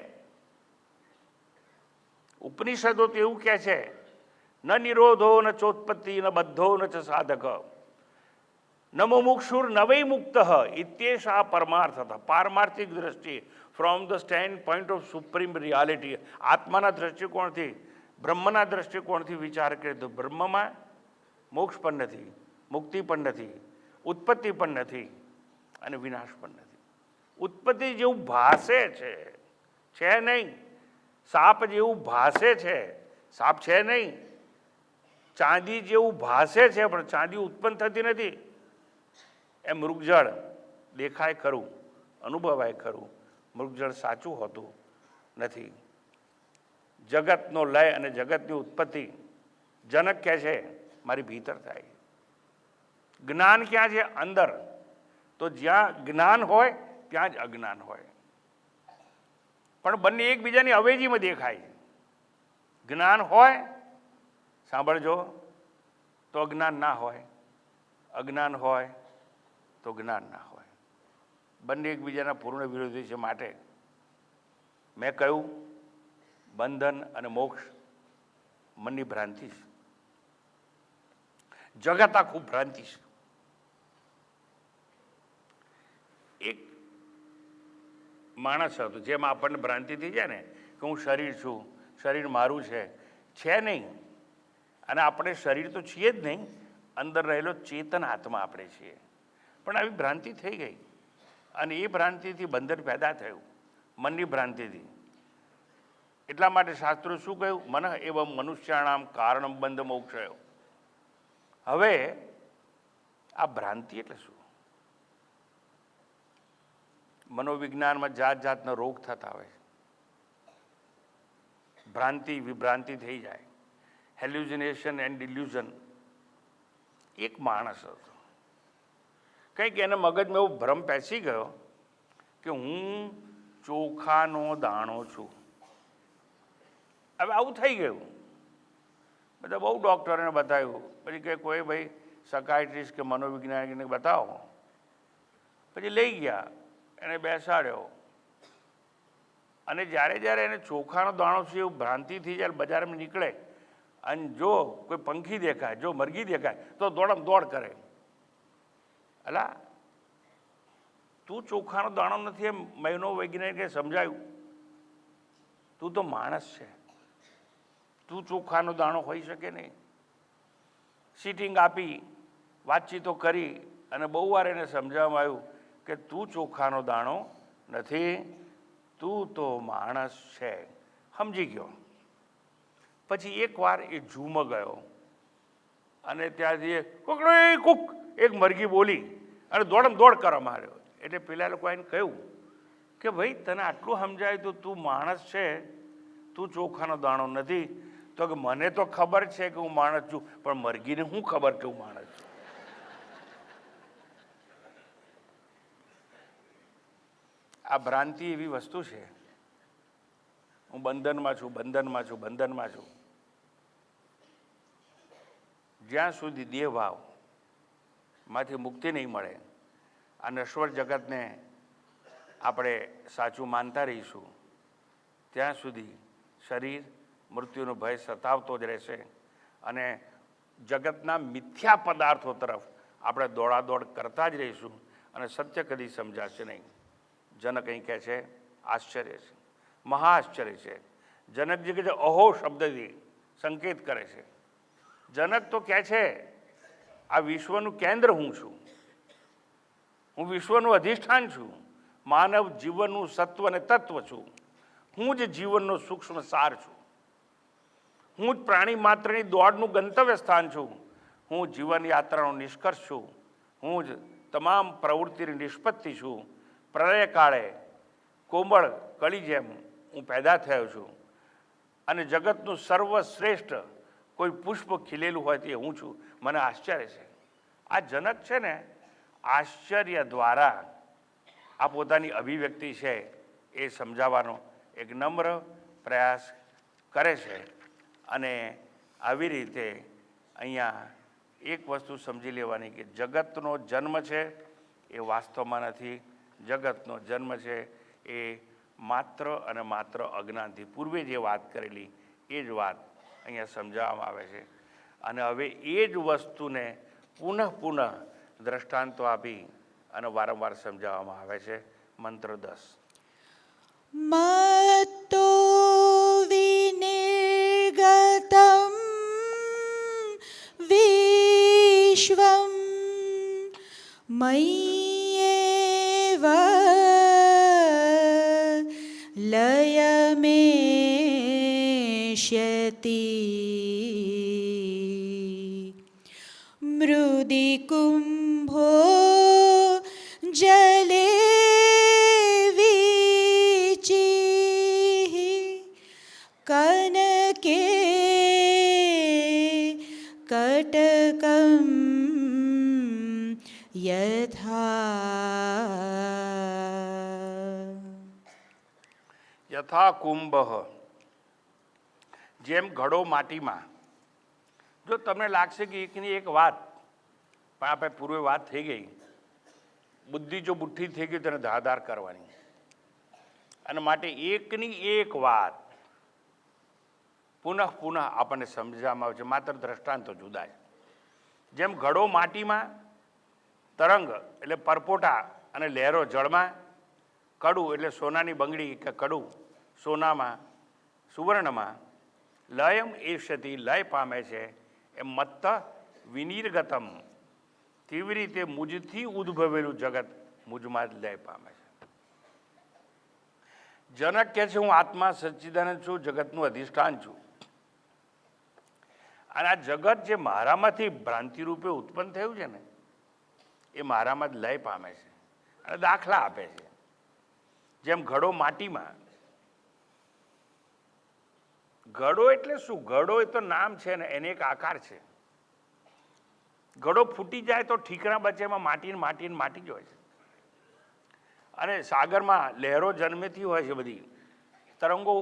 ઉપનિષદો તો એવું કહે છે, ન નિરોધો ન ચોત્પત્તિ ન બધ્ધો ન ચ સાધક નમો મુક્ષુર નવૈ મુક્ત ઇત્યેષા પરમાર્થતઃ. પારમાર્થિક દ્રષ્ટિએ, from the stand point of supreme reality, આત્માના દ્રષ્ટિકોણથી, બ્રહ્મના દ્રષ્ટિકોણથી વિચાર કરીએ તો બ્રહ્મમાં મોક્ષ પણ નથી, મુક્તિ પણ નથી, ઉત્પત્તિ પણ નથી અને વિનાશ પણ નથી. ઉત્પત્તિ જેવું ભાસે છે નહીં. સાપ જેવું ભાસે છે, સાપ છે નહીં. ચાંદી જેવું ભાસે છે, પણ ચાંદી ઉત્પન્ન થતી નથી. એ મૃગજળ દેખાય ખરું, અનુભવાય ખરું, મૃગજળ સાચું હોતું નથી. જગતનો લય અને જગતની ઉત્પત્તિ જનક કહે છે મારી ભીતર થાય. જ્ઞાન ક્યાં છે? અંદર. તો જ્યાં જ્ઞાન હોય ત્યાં જ અજ્ઞાન હોય, પણ બંને એકબીજાની અવેજીમાં દેખાય. જ્ઞાન હોય, સાંભળજો, તો અજ્ઞાન ના હોય, અજ્ઞાન હોય તો જ્ઞાન ના હોય. બંને એકબીજાના પૂર્ણ વિરોધી છે. માટે મેં કહ્યું બંધન અને મોક્ષ મનની ભ્રાંતિ છે. જગત આ ખૂબ ભ્રાંતિ છે. એક માણસ હતો જેમાં આપણને ભ્રાંતિ થઈ જાય ને કે હું શરીર છું, શરીર મારું છે નહીં. અને આપણે શરીર તો છીએ જ નહીં, અંદર રહેલો ચેતન આત્મા આપણે છીએ. પણ આવી ભ્રાંતિ થઈ ગઈ અને એ ભ્રાંતિથી બંધન પેદા થયું, મનની ભ્રાંતિથી. એટલા માટે શાસ્ત્રો શું કહ્યું? મન એવં મનુષ્યાણામ કારણમ બંધ મોક્ષયો. હવે આ ભ્રાંતિ એટલે શું? મનોવિજ્ઞાનમાં જાત જાતનો રોગ થતા હોય છે, ભ્રાંતિ વિભ્રાંતિ થઈ જાય, હેલ્યુસિનેશન એન્ડ ડિલ્યુઝન. એક માણસ હતો, કંઈક એના મગજમાં એવો ભ્રમ પેસી ગયો કે હું ચોખાનો દાણો છું. હવે આવું થઈ ગયું. બધા બહુ ડૉક્ટરોને બતાવ્યું, પછી કે કોઈ ભાઈ સકાયટ્રિસ્ટ કે મનોવૈજ્ઞાનિકને બતાવો. પછી લઈ ગયા, એને બેસાડ્યો, અને જ્યારે જ્યારે એને ચોખાનો દાણો છે એવું ભ્રાંતિથી જ્યારે બજારમાં નીકળે અને જો કોઈ પંખી દેખાય, જો મરઘી દેખાય તો દોડમ દોડ કરે. અલા, તું ચોખાનો દાણો નથી એમ મનોવૈજ્ઞાનિકે સમજાયું. તું તો માણસ છે, તું ચોખાનો દાણો હોઈ શકે નહીં. સિટિંગ આપી, વાતચીતો કરી અને બહુ વાર એને સમજાવવામાં આવ્યું કે તું ચોખાનો દાણો નથી, તું તો માણસ છે. સમજી ગયો. પછી એકવાર એ ઝૂમાં ગયો અને ત્યાંથી કુક એક મરઘી બોલી અને દોડમ દોડ કરવા માંડ્યો. એટલે પેલા લોકો એને કહ્યું કે ભાઈ તને આટલું સમજાય તો તું માણસ છે, તું ચોખાનો દાણો નથી. તો કે મને તો ખબર છે કે હું માણસ છું, પણ મરઘીને શું ખબર કે હું માણસ છું? આ ભ્રાંતિ એવી વસ્તુ છે. હું બંધનમાં છું, બંધનમાં છું, બંધનમાં છું. જ્યાં સુધી દેહ ભાવ માંથી મુક્તિ નહીં મળે, આ નશ્વર જગતને આપણે સાચું માનતા રહીશું, ત્યાં સુધી શરીર મૃત્યુનો ભય સતાવતો જ રહેશે અને જગતના મિથ્યા પદાર્થો તરફ આપણે દોડાદોડ કરતા જ રહીશું અને સત્ય કદી સમજાશે નહીં. જનક અહીં કહે છે, આશ્ચર્ય છે, મહાઆશ્ચર્ય છે. જનકજી કહે છે, અહો શબ્દથી સંકેત કરે છે. જનક તો કહે છે આ વિશ્વનું કેન્દ્ર હું છું, હું વિશ્વનું અધિષ્ઠાન છું, માનવ જીવનનું સત્વ અને તત્વ છું, હું જ જીવનનો સૂક્ષ્મ સાર છું, હું જ પ્રાણી માત્રની દોડનું ગંતવ્ય સ્થાન છું, હું જીવન યાત્રાનો નિષ્કર્ષ છું, હું જ તમામ પ્રવૃત્તિની નિષ્પત્તિ છું. પ્રલય કાળે કોમળ કળી જેમ હું પેદા થયો છું અને જગતનું સર્વશ્રેષ્ઠ કોઈ પુષ્પ ખીલેલું હોય તે હું છું. મને આશ્ચર્ય છે. આ જનક છે ને, આશ્ચર્ય દ્વારા આ પોતાની અભિવ્યક્તિ છે એ સમજાવવાનો એક નમ્ર પ્રયાસ કરે છે. અને આવી રીતે અહીંયા એક વસ્તુ સમજી લેવાની કે જગતનો જન્મ છે એ વાસ્તવમાં નથી. જગતનો જન્મ છે એ માત્ર અને માત્ર અજ્ઞાનથી. પૂર્વે જે વાત કરેલી એ જ વાત અહીંયા સમજાવવામાં આવે છે. અને હવે એ જ વસ્તુને પુનઃ પુનઃ દ્રષ્ટાંતો આપી અને વારંવાર સમજાવવામાં આવે છે. મંત્ર 10. મત્તો વિનિર્ગતમ વિશ્વમ મય્યેવ લયમેષ્યતિ મૃદિ કુંભો જલે કનકે કટકમ યથા કુંભ, જેમ ઘડો માટીમાં. જો તમને લાગશે કે એકની એક વાત, પણ આપણે પૂર્વે વાત થઈ ગઈ, બુદ્ધિ જો બુઠ્ઠી થઈ ગઈ તેને ધાધાર કરવાની, અને માટે એકની એક વાત પુનઃ પુનઃ આપણને સમજવામાં આવે છે. માત્ર દ્રષ્ટાંતો જુદા છે. જેમ ઘડો માટીમાં, તરંગ એટલે પરપોટા અને લહેરો જળમાં, કડું એટલે સોનાની બંગડી કે કડું સોનામાં સુવર્ણમાં, લયમ એષ્યતિ લય પામે છે એમ મત્ત વિનિર્ગતમ, કેવી રીતે મુજથી ઉદ્ભવેલું જગત મુજમાં જ લય પામે છે. જનક કહે છે હું આત્મા સચ્ચિદાનંદ છું, જગતનું અધિષ્ઠાન છું, અને આ જગત જે મારામાંથી ભ્રાંતિ રૂપે ઉત્પન્ન થયું છે ને એ મારામાં જ લય પામે છે અને દાખલા આપે છે. જેમ ઘડો માટીમાં, ઘડો એટલે શું? ઘડો એ તો નામ છે ને, એને એક આકાર છે. ઘડો ફૂટી જાય તો ઠીકરા બચે, એમાં માટી માટી માટી જ હોય છે. અને સાગરમાં લહેરો જન્મેથી હોય છે, બધી તરંગો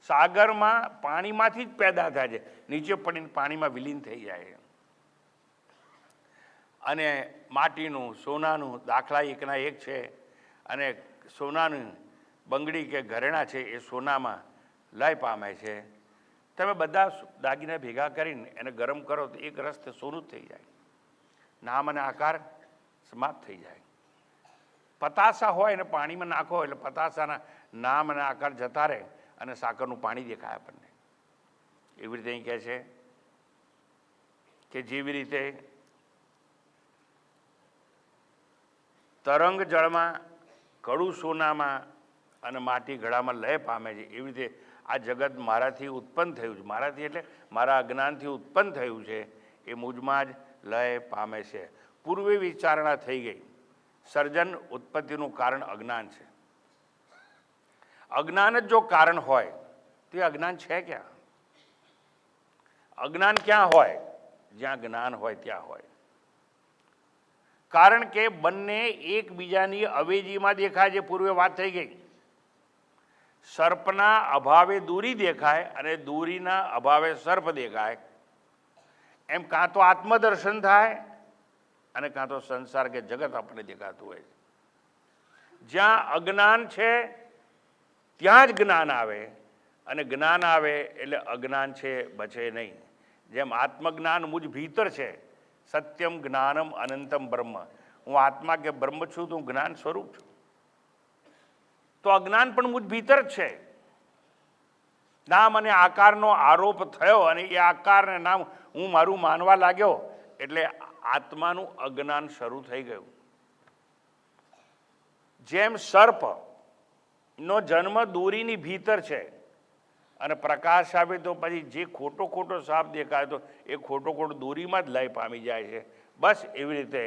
સાગરમાં પાણીમાંથી જ પેદા થાય છે, નીચે પડીને પાણીમાં વિલીન થઈ જાય છે. અને માટીનું, સોનાનું દાખલા એકના એક છે. અને સોનાનું બંગડી કે ઘરેણા છે એ સોનામાં લય પામે છે. તમે બધા દાગીના ભેગા કરીને એને ગરમ કરો તો એક રસ સોનું જ થઈ જાય, નામ અને આકાર સમાપ્ત થઈ જાય. પતાસા હોય અને પાણીમાં નાખો એટલે પતાસાના નામ અને આકાર જતા રહે અને સાકરનું પાણી દેખાય આપણને. એવી રીતે અહીં કહે છે કે જેવી રીતે તરંગ જળમાં, કડું સોનામાં અને માટી ઘડામાં લય પામે છે, એવી રીતે આ જગત મારાથી ઉત્પન્ન થયું છે. મારાથી એટલે મારા અજ્ઞાનથી ઉત્પન્ન થયું છે, એ મુજમાં જ લય પામે છે. પૂર્વે વિચારણા થઈ ગઈ. સર્જન ઉત્પત્તિનું કારણ અજ્ઞાન છે. અજ્ઞાન જ જો કારણ હોય તો એ અજ્ઞાન છે ક્યાં? અજ્ઞાન ક્યાં હોય? જ્યાં જ્ઞાન હોય ત્યાં હોય. કારણ કે બંને એકબીજાની અવેજીમાં દેખાય છે. પૂર્વે વાત થઈ ગઈ. સર્પના અભાવે દૂરી દેખાય અને દૂરીના અભાવે સર્પ દેખાય. એમ કાં તો આત્મદર્શન થાય અને કાં તો સંસાર કે જગત આપણને દેખાતું હોય. જ્યાં અજ્ઞાન છે ત્યાં જ જ્ઞાન આવે, અને જ્ઞાન આવે એટલે અજ્ઞાન છે બચે નહીં. જેમ આત્મજ્ઞાન મુજ ભીતર છે, સત્યમ જ્ઞાનમ અનંતમ બ્રહ્મ. હું આત્મા કે બ્રહ્મ છું તો હું જ્ઞાન સ્વરૂપ છું. તો અજ્ઞાન પણ મુજ ભીતર જ છે. નામ અને આકારનો આરોપ થયો અને એ આકારને નામ હું મારું માનવા લાગ્યો એટલે આત્માનું અજ્ઞાન શરૂ થઈ ગયું. જેમ સર્પનો જન્મ દોરીની ભીતર છે અને પ્રકાશ આવે તો પછી જે ખોટો ખોટો સાપ દેખાય તો એ ખોટો ખોટો દોરીમાં જ લય પામી જાય છે. બસ એવી રીતે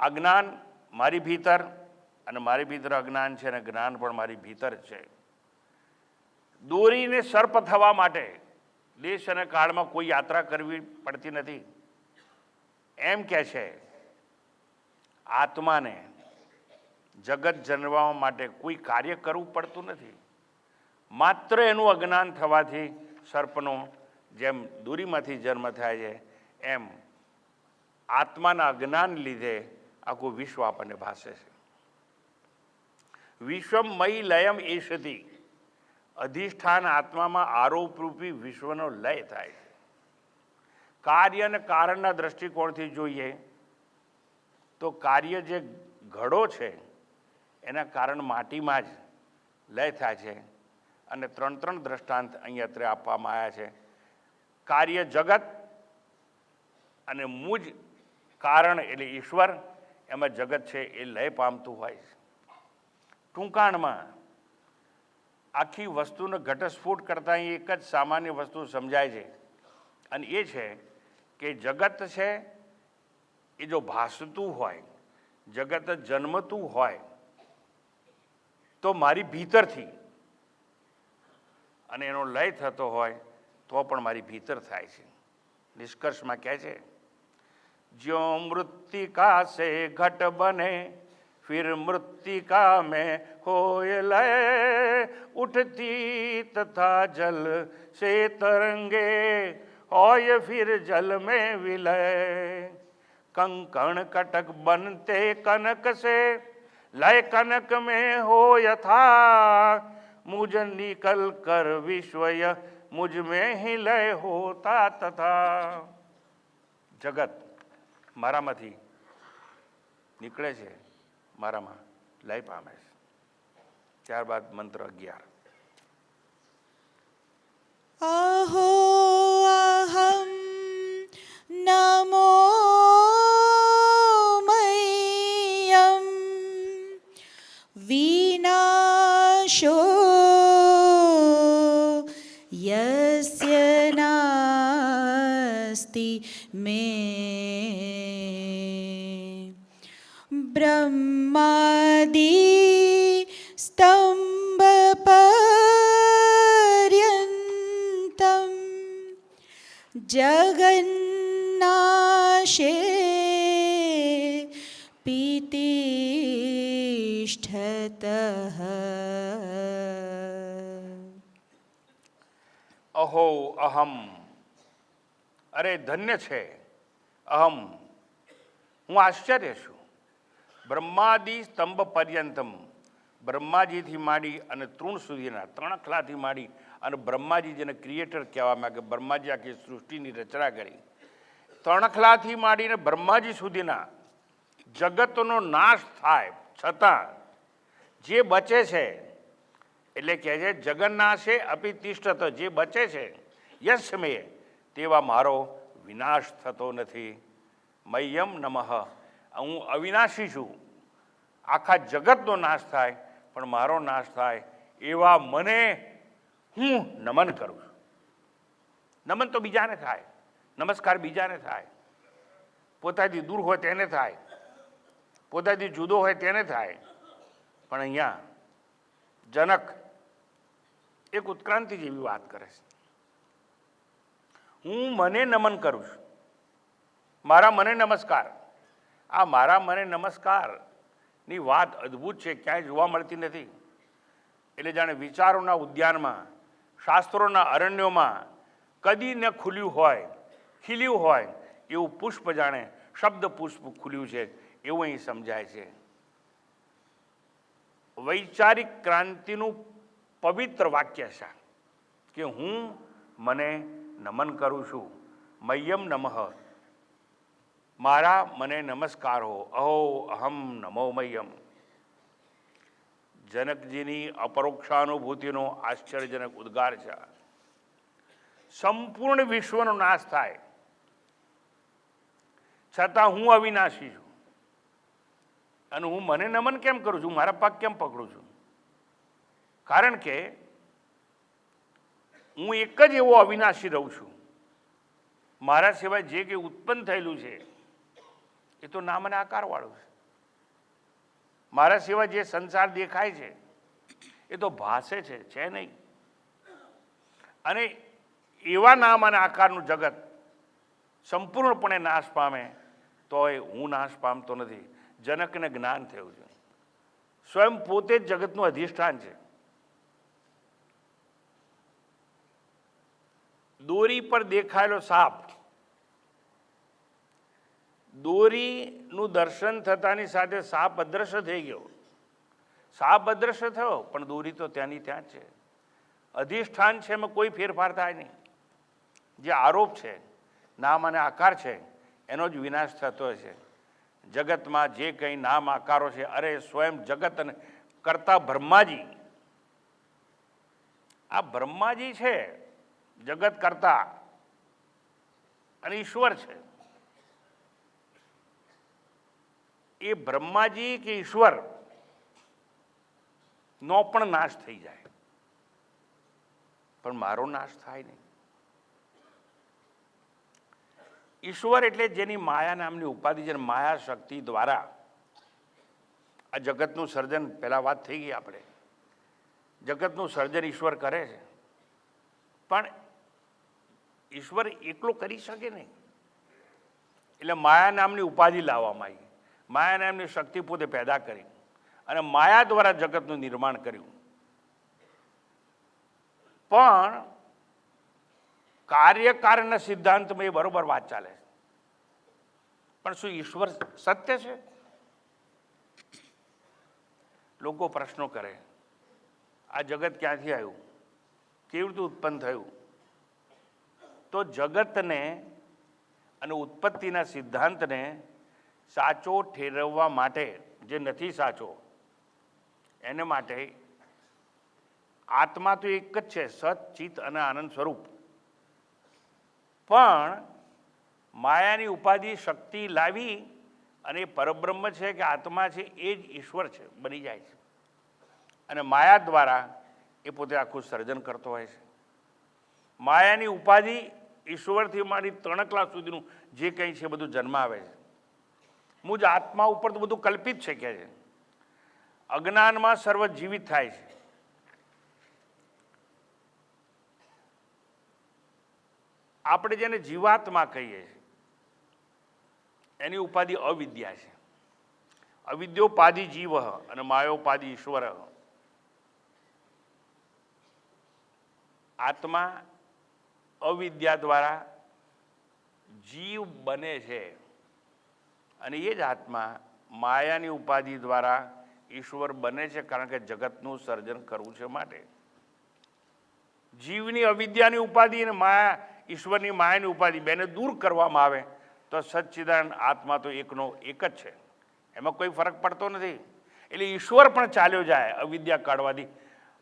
અજ્ઞાન મારી ભીતર અને મારી ભીતર અજ્ઞાન છે અને જ્ઞાન પણ મારી ભીતર છે. દોરીને સર્પ થવા માટે દેશ અને કાળમાં કોઈ યાત્રા કરવી પડતી નથી. એમ કે છે આત્માને જગત જન્મવા માટે કોઈ કાર્ય કરવું પડતું નથી. માત્ર એનું અજ્ઞાન થવાથી સર્પનો જેમ દૂરીમાંથી જન્મ થાય છે એમ આત્માના અજ્ઞાન લીધે આખું વિશ્વ આપણને ભાસે છે. વિશ્વમય લયમ એષતિ. અધિષ્ઠાન આત્મામાં આરોપરૂપી વિશ્વનો લય થાય છે. કાર્ય અને કારણના દ્રષ્ટિકોણથી જોઈએ તો કાર્ય જે ઘડો છે એના કારણ માટીમાં જ લય થાય છે. અને ત્રણ દ્રષ્ટાંત અહીંયા અત્રે આપવામાં આવ્યા છે. કાર્ય જગત અને મુજ કારણ એટલે ઈશ્વર, એમાં જગત છે એ લય પામતું હોય છે. ટૂંકાણમાં આખી વસ્તુનો ઘટસ્ફોટ કરતાં એક જ સામાન્ય વસ્તુ સમજાય છે, અને એ છે કે જગત છે એ જો ભાસતું હોય, જગત જન્મતું હોય તો મારી ભીતરથી, અને એનો લય થતો હોય તો પણ મારી ભીતર થાય છે. નિષ્કર્ષમાં કહે છે જ્યો મૃત્તિકા સે ઘટ બને फिर मृत्तिका में होय लय उठती तथा जल से तरंगे होय फिर जल में विलय कंकण कटक बनते कनक से लय कनक में हो यथा मुझ निकल कर विश्वय मुझ में ही लय होता तथा. जगत माराમાંથી નીકળે છે, મારામાં લય પામે છે. ત્યારબાદ મંત્ર 11. अहो अहं नमो मह्यं विनाशो यस्य नास्ति मे ब्रह्मादि જગન્નાશે પીતિષ્ઠતઃ અહો અહમ, અરે ધન્ય છે અહમ, હું આશ્ચર્ય છું. બ્રહ્માદિ સ્તંભ પર્યંતમ, બ્રહ્માજીથી માંડી અને તૃણ સુધીના, ત્રણખલાથી માંડી અને બ્રહ્માજી જેને ક્રિએટર કહેવામાં કે બ્રહ્માજી આખી સૃષ્ટિની રચના કરી, ત્રણખલાથી માંડીને બ્રહ્માજી સુધીના જગતનો નાશ થાય છતાં જે બચે છે, એટલે કહે છે જગન્નાશે અપી તિષ્ઠત, જે બચે છે યશ મે, તેવા મારો વિનાશ થતો નથી. મય્યમ નમઃ, હું અવિનાશી છું. આખા જગતનો નાશ થાય પણ મારો નાશ થાય એવા મને હું નમન કરું છું. નમન તો બીજાને થાય, નમસ્કાર બીજાને થાય, પોતાથી દૂર હોય તેને થાય, પોતાથી જુદો હોય તેને થાય. પણ અહીંયા જનક એક ઉત્ક્રાંતિ જેવી વાત કરે છે. હું મને નમન કરું છું, મારા મને નમસ્કાર. આ મારા મને નમસ્કારની વાત અદ્ભુત છે, ક્યાંય જોવા મળતી નથી. એટલે જાણે વિચારોના ઉદ્યાનમાં, શાસ્ત્રોના અરણ્યોમાં કદી ન ખુલ્યું હોય, ખીલ્યું હોય એવું પુષ્પ, જાણે શબ્દ પુષ્પ ખુલ્યું છે એવું અહીં સમજાય છે. વૈચારિક ક્રાંતિનું પવિત્ર વાક્ય છે કે હું મને નમન કરું છું. મય્યમ નમઃ, મારા મને નમસ્કાર હો. અહો અહમ નમો મય્યમ. જનકજીની અપરોક્ષાનુભૂતિનો આશ્ચર્યજનક ઉદ્ગાર છે. સંપૂર્ણ વિશ્વનો નાશ થાય છતાં હું અવિનાશી છું. અને હું મને નમન કેમ કરું છું, મારા પગ કેમ પકડું છું? કારણ કે હું એક જ એવો અવિનાશી રહું છું. મારા સિવાય જે કંઈ ઉત્પન્ન થયેલું છે એ તો નામ અને આકારવાળું છે. મારા સિવાય જે સંસાર દેખાય છે એ તો ભાસે છે નહીં. અને એવા નામ અને આકારનું જગત સંપૂર્ણપણે નાશ પામે તોય હું નાશ પામતો નથી. જનકને જ્ઞાન થયું છે, સ્વયં પોતે જ જગતનું અધિષ્ઠાન છે. દોરી પર દેખાયેલો સાપ, દોરીનું દર્શન થતાની સાથે સાપ અદ્રશ્ય થઈ ગયો. સાપ અદ્રશ્ય થયો પણ દોરી તો ત્યાંની ત્યાં જ છે. અધિષ્ઠાન છે, એમાં કોઈ ફેરફાર થાય નહીં. જે આરોપ છે, નામ અને આકાર છે, એનો જ વિનાશ થતો છે. જગતમાં જે કંઈ નામ આકારો છે, અરે સ્વયં જગત અને કરતા બ્રહ્માજી, આ બ્રહ્માજી છે જગત કરતા અને ઈશ્વર છે. એ બ્રહ્માજી કે ઈશ્વર નો પણ નાશ થઈ જાય પણ મારો નાશ થાય નહીં. ઈશ્વર એટલે જેની માયા નામની ઉપાધિ છે, માયા શક્તિ દ્વારા આ જગતનું સર્જન, પહેલાં વાત થઈ ગઈ આપણે, જગતનું સર્જન ઈશ્વર કરે છે. પણ ઈશ્વર એકલો કરી શકે નહીં, એટલે માયા નામની ઉપાધિ લાવવામાં આવી. માયા નામની શક્તિ પોતે પેદા કરી અને માયા દ્વારા જગતનું નિર્માણ કર્યું. પણ કાર્યકારણના સિદ્ધાંતમાં એ બરોબર વાત ચાલે છે. પણ શું ઈશ્વર સત્ય છે? લોકો પ્રશ્નો કરે, આ જગત ક્યાંથી આવ્યું, કેવી રીતે ઉત્પન્ન થયું? તો જગતને અને ઉત્પત્તિના સિદ્ધાંતને સાચો ઠેરવવા માટે, જે નથી સાચો એને માટે આત્મા તો એક જ છે, સત ચિત્ત અને આનંદ સ્વરૂપ. પણ માયાની ઉપાધિ શક્તિ લાવી અને એ પરબ્રહ્મ છે કે આત્મા છે એ જ ઈશ્વર છે બની જાય છે. અને માયા દ્વારા એ પોતે આખું સર્જન કરતો હોય છે. માયાની ઉપાધિ ઈશ્વરથી માંડી 3 ક્લાસ સુધીનું જે કંઈ છે બધું જન્મ આવે છે. મુજ આત્મા ઉપર તો બધું કલ્પિત છે કે છે. અજ્ઞાનમાં સર્વ જીવિત થાય છે. આપણે જેને જીવાત્મા કહીએ છીએ એની ઉપાધિ અવિદ્યા છે. અવિદ્યોપાધિ જીવ અને માયોપાધિ ઈશ્વર. આત્મા અવિદ્યા દ્વારા જીવ બને છે અને એ જ આત્મા માયાની ઉપાધિ દ્વારા ઈશ્વર બને છે, કારણ કે જગતનું સર્જન કરવું છે માટે. જીવની અવિદ્યાની ઉપાધિ અને માયા ઈશ્વરની માયાની ઉપાધિ બેને દૂર કરવામાં આવે તો સચ્ચિદાનંદ આત્મા તો એકનો એક જ છે, એમાં કોઈ ફરક પડતો નથી. એટલે ઈશ્વર પણ ચાલ્યો જાય અવિદ્યા કાઢવાથી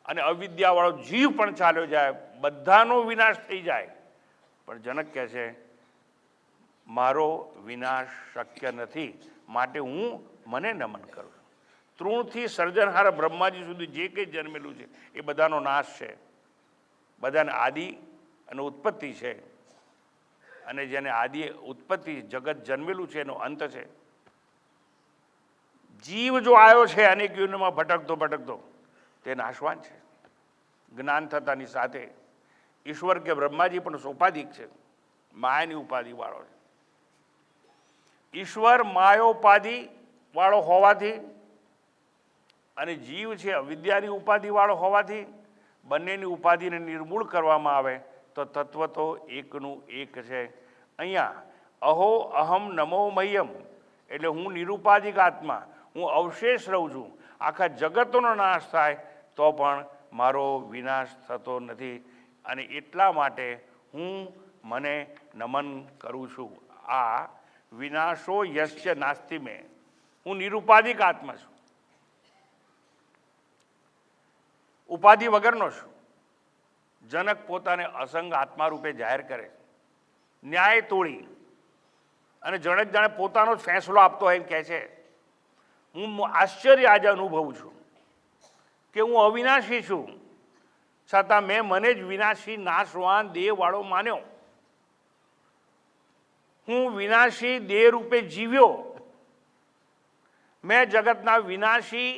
અને અવિદ્યાવાળો જીવ પણ ચાલ્યો જાય, બધાનો વિનાશ થઈ જાય. પણ જનક કહે છે મારો વિનાશ શક્ય નથી, માટે હું મને નમન કરું છું. તૃણથી સર્જનહાર બ્રહ્માજી સુધી જે કંઈ જન્મેલું છે એ બધાનો નાશ છે, બધાને આદિ અને ઉત્પત્તિ છે, અને જેને આદિ ઉત્પત્તિ જગત જન્મેલું છે એનો અંત છે. જીવ જો આવ્યો છે અનેક યુગમાં ભટકતો ભટકતો તે નાશવાન છે. જ્ઞાન થતાની સાથે ઈશ્વર કે બ્રહ્માજી પણ સોપાધિક છે, માયાની ઉપાધિ વાળો છે. ઈશ્વર માયોપાધિ વાળો હોવાથી અને જીવ છે અવિદ્યાની ઉપાધિ વાળો હોવાથી બંનેની ઉપાધિને નિર્મૂળ કરવામાં આવે તો તત્વ તો એકનું એક છે. અહીંયા અહો અહમ નમો મહ્યમ એટલે હું નિરુપાધિક આત્મા, હું અવશેષ રહું છું. આખા જગતનો નાશ થાય તો પણ મારો વિનાશ થતો નથી, અને એટલા માટે હું મને નમન કરું છું. આ વિનાશો યશ્ય નાસ્તિ મેં, હું નિરુપાધિક આત્મા છું, ઉપાધિ વગરનો છું. જનક પોતાને અસંગ આત્મા રૂપે જાહેર કરે, ન્યાય તોડી, અને જનક જાણે પોતાનો જ ફેંસલો આપતો હોય એમ કહે છે. હું આશ્ચર્ય આજે અનુભવું છું કે હું અવિનાશી છું, છતાં મેં મને જ વિનાશી નાશવાન દેહ વાળો માન્યો. હું વિનાશી દેહ રૂપે જીવ્યો. મેં જગતના વિનાશી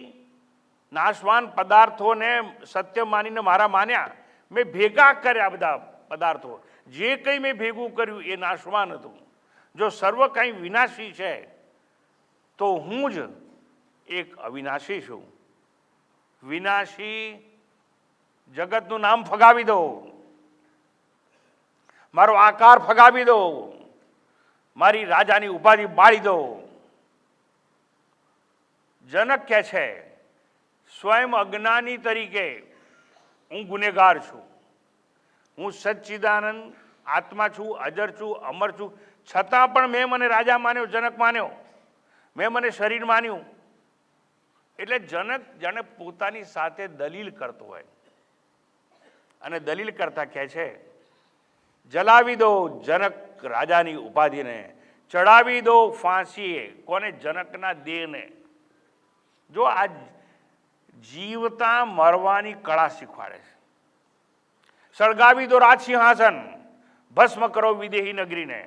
નાશવાન પદાર્થોને સત્ય માનીને મારા માન્યા. મેં ભેગા કર્યા બધા પદાર્થો, જે કંઈ મેં ભેગું કર્યું એ નાશવાન હતું. જો સર્વ કંઈ વિનાશી છે તો હું જ એક અવિનાશી છું. વિનાશી જગતનું નામ ફગાવી દો, મારો આકાર ફગાવી દો, મારી રાજાની ઉપાધિ બાળી દો. જનક કહે છે સ્વયં અજ્ઞાની તરીકે હું ગુનેગાર છું. હું સચ્ચિદાનંદ આત્મા છું, અજર છું, અમર છું, છતાં પણ મેં મને રાજા માન્યો, જનક માન્યો, મેં મને શરીર માન્યું. એટલે જનક જાણે પોતાની સાથે દલીલ કરતો હોય, અને દલીલ કરતા કહે છે જલાવી દો જનક રાજાની ઉપાધિને, ચડાવી દો ફાંસીએ કોને, જનકના દેહને. જો આ જીવતા મરવાની કળા શીખવાડે છે. સળગાવી દો રાજસિંહાસન, ભસ્મ કરો વિદેહી નગરીને,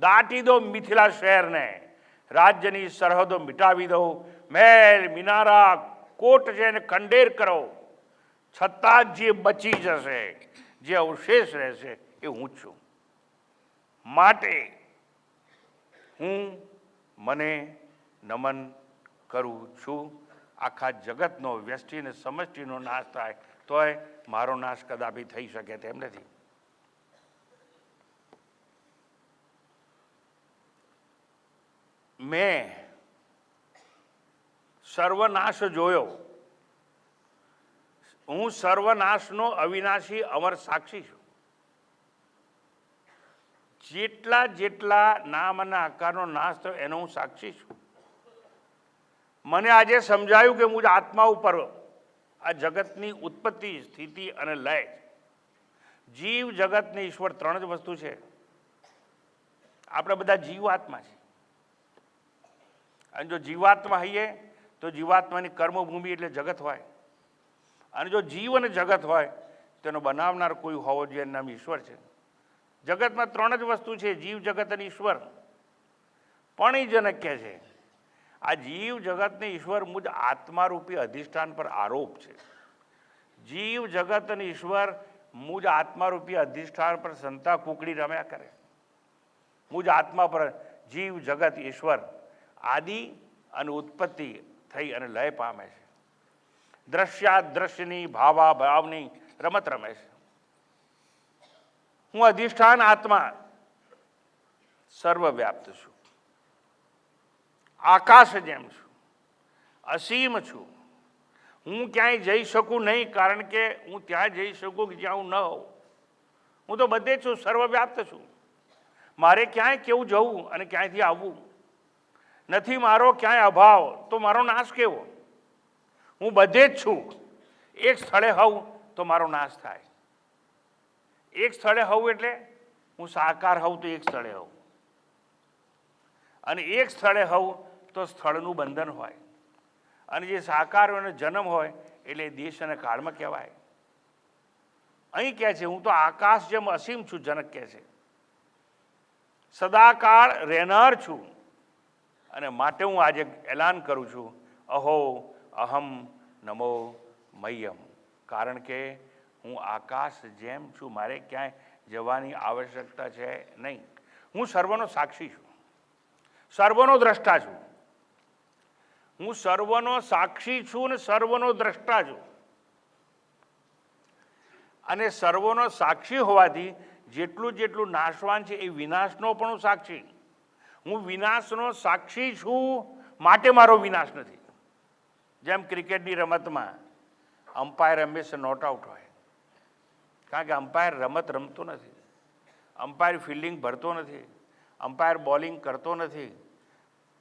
દાટી દો મિથિલા શહેરને, રાજ્યની સરહદો મિટાવી દો, મહેલ મિનારા કોટ છે એને ખંડેર કરો, છતાં જે બચી જશે, જે અવશેષ રહેશે એ હું જ છું. માટે હું મને નમન કરું છું. આખા જગતનો વ્યષ્ટિ અને સમષ્ટિનો નાશ થાય તોય મારો નાશ કદાપી થઈ શકે તેમ નથી. મેં સર્વનાશ જોયો. હું સર્વનાશનો અવિનાશી અમર સાક્ષી છું. જેટલા જેટલા નામ અને આકારનો નાશ થયો એનો હું સાક્ષી છું. મને આજે સમજાયું કે મુજ આત્મા ઉપર આ જગતની ઉત્પત્તિ, સ્થિતિ અને લય, જીવ, જગત ને ઈશ્વર ત્રણ જ વસ્તુ છે. આપણે બધા જીવાત્મા છે, અને જો જીવાત્મા હઈએ તો જીવાત્માની કર્મભૂમિ એટલે જગત હોય, અને જો જીવ અને જગત હોય તેનો બનાવનાર કોઈ હોવો જોઈએ, નામ ઈશ્વર છે. જગતમાં ત્રણ જ વસ્તુ છે, જીવ, જગત અને ઈશ્વર. પણ એ જનક કહે છે આ જીવ, જગત ને ઈશ્વર મુજ આત્મારૂપી અધિષ્ઠાન પર આરોપ છે. જીવ, જગત અને ઈશ્વર મુજ આત્મારૂપી અધિષ્ઠાન પર સંતા કુકડી રમ્યા કરે. મુજ આત્મા પર જીવ જગત ઈશ્વર આદિ અને ઉત્પત્તિ થઈ અને લય પામે છે. દ્રશ્યાદ્રશ્યની ભાવા ભાવની રમત રમે છે. હું અધિષ્ઠાન આત્મા સર્વવ્યાપ્ત છું, આકાશ જેમ છું, અસીમ છું. હું ક્યાંય જઈ શકું નહીં, કારણ કે હું ત્યાં જઈ શકું કે જ્યાં હું ન હોઉં. હું તો બધે છું, સર્વવ્યાપ્ત છું. મારે ક્યાંય કેવું જવું અને ક્યાંયથી આવવું નથી. મારો ક્યાંય અભાવ તો મારો નાશ કેવો? હું બધે જ છું. એક સ્થળે હોઉં તો મારો નાશ થાય. એક સ્થળે હોઉં એટલે હું સાકાર હોઉં તો એક સ્થળે હોઉં, અને એક સ્થળે હોઉં તો સ્થળનું બંધન હોય. અને જે સાકાર હોય જન્મ હોય એટલે દેશ અને કાળમાં કહેવાય. અહીં કહે છે હું તો આકાશ જેમ અસીમ છું. જનક કહે છે સદાકાળ રહેનાર છું, અને માટે હું આજે એલાન કરું છું અહો અહમ નમો મય્યમ. કારણ કે હું આકાશ જેમ છું, મારે ક્યાંય જવાની આવશ્યકતા છે નહીં. હું સર્વનો સાક્ષી છું, સર્વનો દ્રષ્ટા છું. હું સર્વનો સાક્ષી છું ને સર્વનો દ્રષ્ટા છું. અને સર્વનો સાક્ષી હોવાથી જેટલું જેટલું નાશવાન છે એ વિનાશનો પણ હું સાક્ષી. હું વિનાશનો સાક્ષી છું, માટે મારો વિનાશ નથી. જેમ ક્રિકેટની રમતમાં અમ્પાયર હંમેશા નોટ આઉટ હોય, કારણ કે અમ્પાયર રમત રમતો નથી, અમ્પાયર ફિલ્ડિંગ ભરતો નથી, અમ્પાયર બોલિંગ કરતો નથી.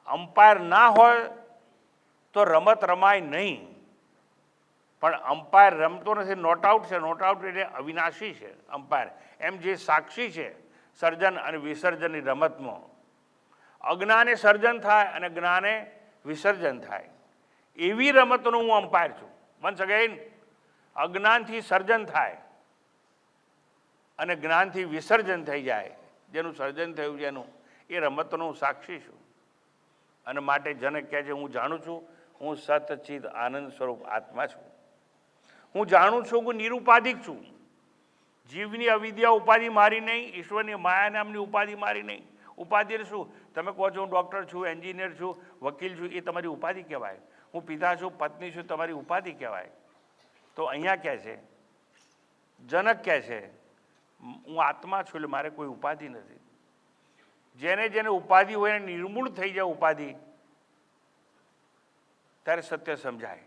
અમ્પાયર ના હોય તો રમત રમાય નહીં. પણ અમ્પાયર રમતો નથી, નોટ આઉટ છે. નોટ આઉટ એટલે અવિનાશી છે અમ્પાયર. એમ જે સાક્ષી છે સર્જન અને વિસર્જનની રમતમાં, અજ્ઞાને સર્જન થાય અને જ્ઞાને વિસર્જન થાય, એવી રમતનો હું અમ્પાયર છું. વન્સ અગેન, અજ્ઞાનથી સર્જન થાય અને જ્ઞાનથી વિસર્જન થઈ જાય, જેનું સર્જન થયું છે એનું, એ રમતનો હું સાક્ષી છું. અને માટે જનક કહે છે હું જાણું છું હું સતચિદ આનંદ સ્વરૂપ આત્મા છું. હું જાણું છું કે નિરુપાધિક છું. જીવની અવિદ્યા ઉપાધિ મારી નહીં, ઈશ્વરની માયા નામની ઉપાધિ મારી નહીં. ઉપાધિ એટલે શું? તમે કહો છો હું ડૉક્ટર છું, એન્જિનિયર છું, વકીલ છું, એ તમારી ઉપાધિ કહેવાય. હું પિતા છું, પત્ની છું, તમારી ઉપાધિ કહેવાય. તો અહીંયા કહે છે, જનક કહે છે હું આત્મા છું એટલે મારે કોઈ ઉપાધિ નથી. જેને જેને ઉપાધિ હોય એને નિર્મૂળ થઈ જાય ઉપાધિ, ત્યારે સત્ય સમજાય.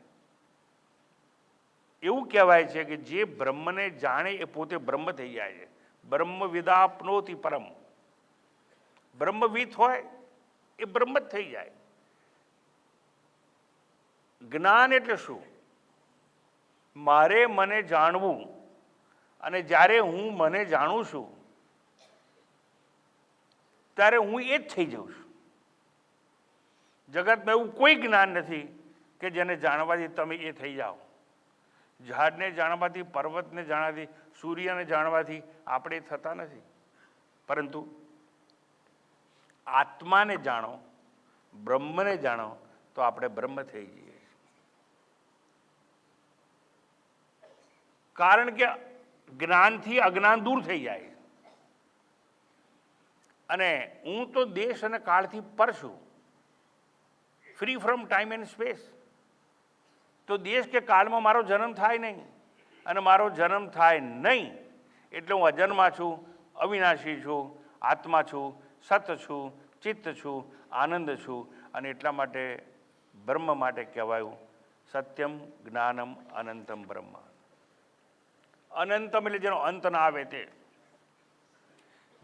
એવું કહેવાય છે કે જે બ્રહ્મને જાણે એ પોતે બ્રહ્મ થઈ જાય છે. બ્રહ્મ વિદાપનોતિ પરમ. બ્રહ્મવિદ હોય એ બ્રહ્મ જ થઈ જાય. જ્ઞાન એટલે શું? મારે મને જાણવું, અને જ્યારે હું મને જાણું છું ત્યારે હું એ જ થઈ જાઉં છું. જગતમાં એવું કોઈ જ્ઞાન નથી કે જેને જાણવાથી તમે એ થઈ જાઓ. ઝાડને જાણવાથી, પર્વતને જાણવાથી, સૂર્યને જાણવાથી આપણે થતા નથી. પરંતુ આત્માને જાણો, બ્રહ્મને જાણો તો આપણે બ્રહ્મ થઈ જઈએ. કારણ કે જ્ઞાનથી અજ્ઞાન દૂર થઈ જાય. અને હું તો દેશ અને કાળથી પર છું, free from time and space. તો દેશ કે કાળમાં મારો જન્મ થાય નહીં, અને મારો જન્મ થાય નહીં એટલે હું અજન્મા છું, અવિનાશી છું, આત્મા છું, સત છું, ચિત્ત છું, આનંદ છું. અને એટલા માટે બ્રહ્મ માટે કહેવાયું સત્યમ જ્ઞાનમ અનંતમ બ્રહ્મ. અનંતમ એટલે જેનો અંત ના આવે તે.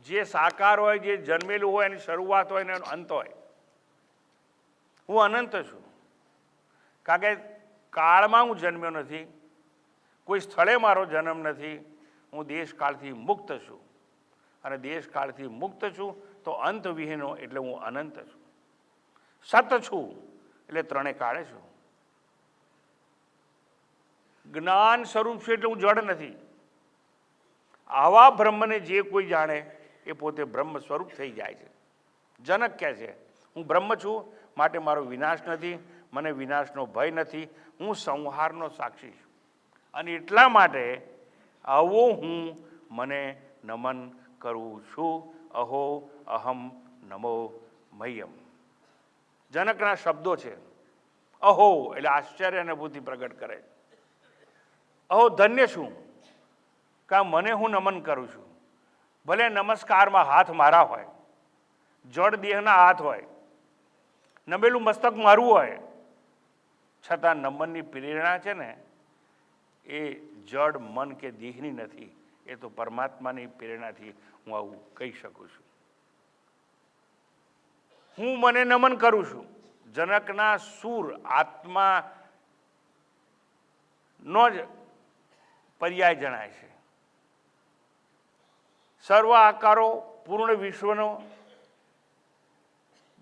જે સાકાર હોય, જે જન્મેલું હોય, એની શરૂઆત હોય ને એનો અંત હોય. હું અનંત છું, કારણ કે કાળમાં હું જન્મ્યો નથી, કોઈ સ્થળે મારો જન્મ નથી. હું દેશકાળથી મુક્ત છું, અને દેશકાળથી મુક્ત છું તો અંત વિહીનો એટલે હું અનંત છું. સત છું એટલે ત્રણે કાળે છું. જ્ઞાન સ્વરૂપ છું એટલે હું જડ નથી. આવા બ્રહ્મને જે કોઈ જાણે એ પોતે બ્રહ્મ સ્વરૂપ થઈ જાય છે. જનક કહે છે હું બ્રહ્મ છું, માટે મારો વિનાશ નથી, મને વિનાશનો ભય નથી, હું સંહારનો સાક્ષી છું. અને એટલા માટે આવો હું મને નમન કરું છું. અહો અહમ નમો મહ્યમ. જનકના શબ્દો છે. અહો એટલે આશ્ચર્ય અનુભૂતિ પ્રગટ કરે. અહો ધન્ય છું કે મને હું નમન કરું છું. ભલે નમસ્કારમાં હાથ મારા હોય, જડ દેહના હાથ હોય, નમેલું મસ્તક મારું હોય, છતાં નમનની પ્રેરણા છે ને એ જડ મન કે દેહની નથી, એ તો પરમાત્માની પ્રેરણાથી હું આવું કહી શકું છું. હું મને નમન કરું છું. જનકના સુર આત્માનો જ પર્યાય જણાય છે. સર્વ આકારો પૂર્ણ વિશ્વનો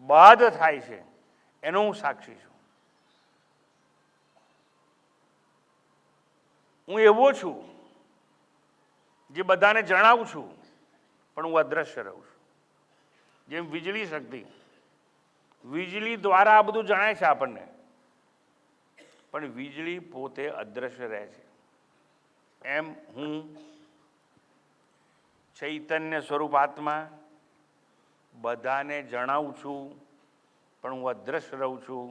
બાદ થાય છે એનો હું સાક્ષી છું. હું એવો છું જે બધાને જણાવું છું, પણ હું અદ્રશ્ય રહું છું. જેમ વીજળી શક્તિ, વીજળી દ્વારા આ બધું જણાય છે આપણને, પણ વીજળી પોતે અદ્રશ્ય રહે છે. એમ હું ચૈતન્ય સ્વરૂપ આત્મા બધાને જણાવું છું, પણ હું અદ્રશ્ય રહું છું.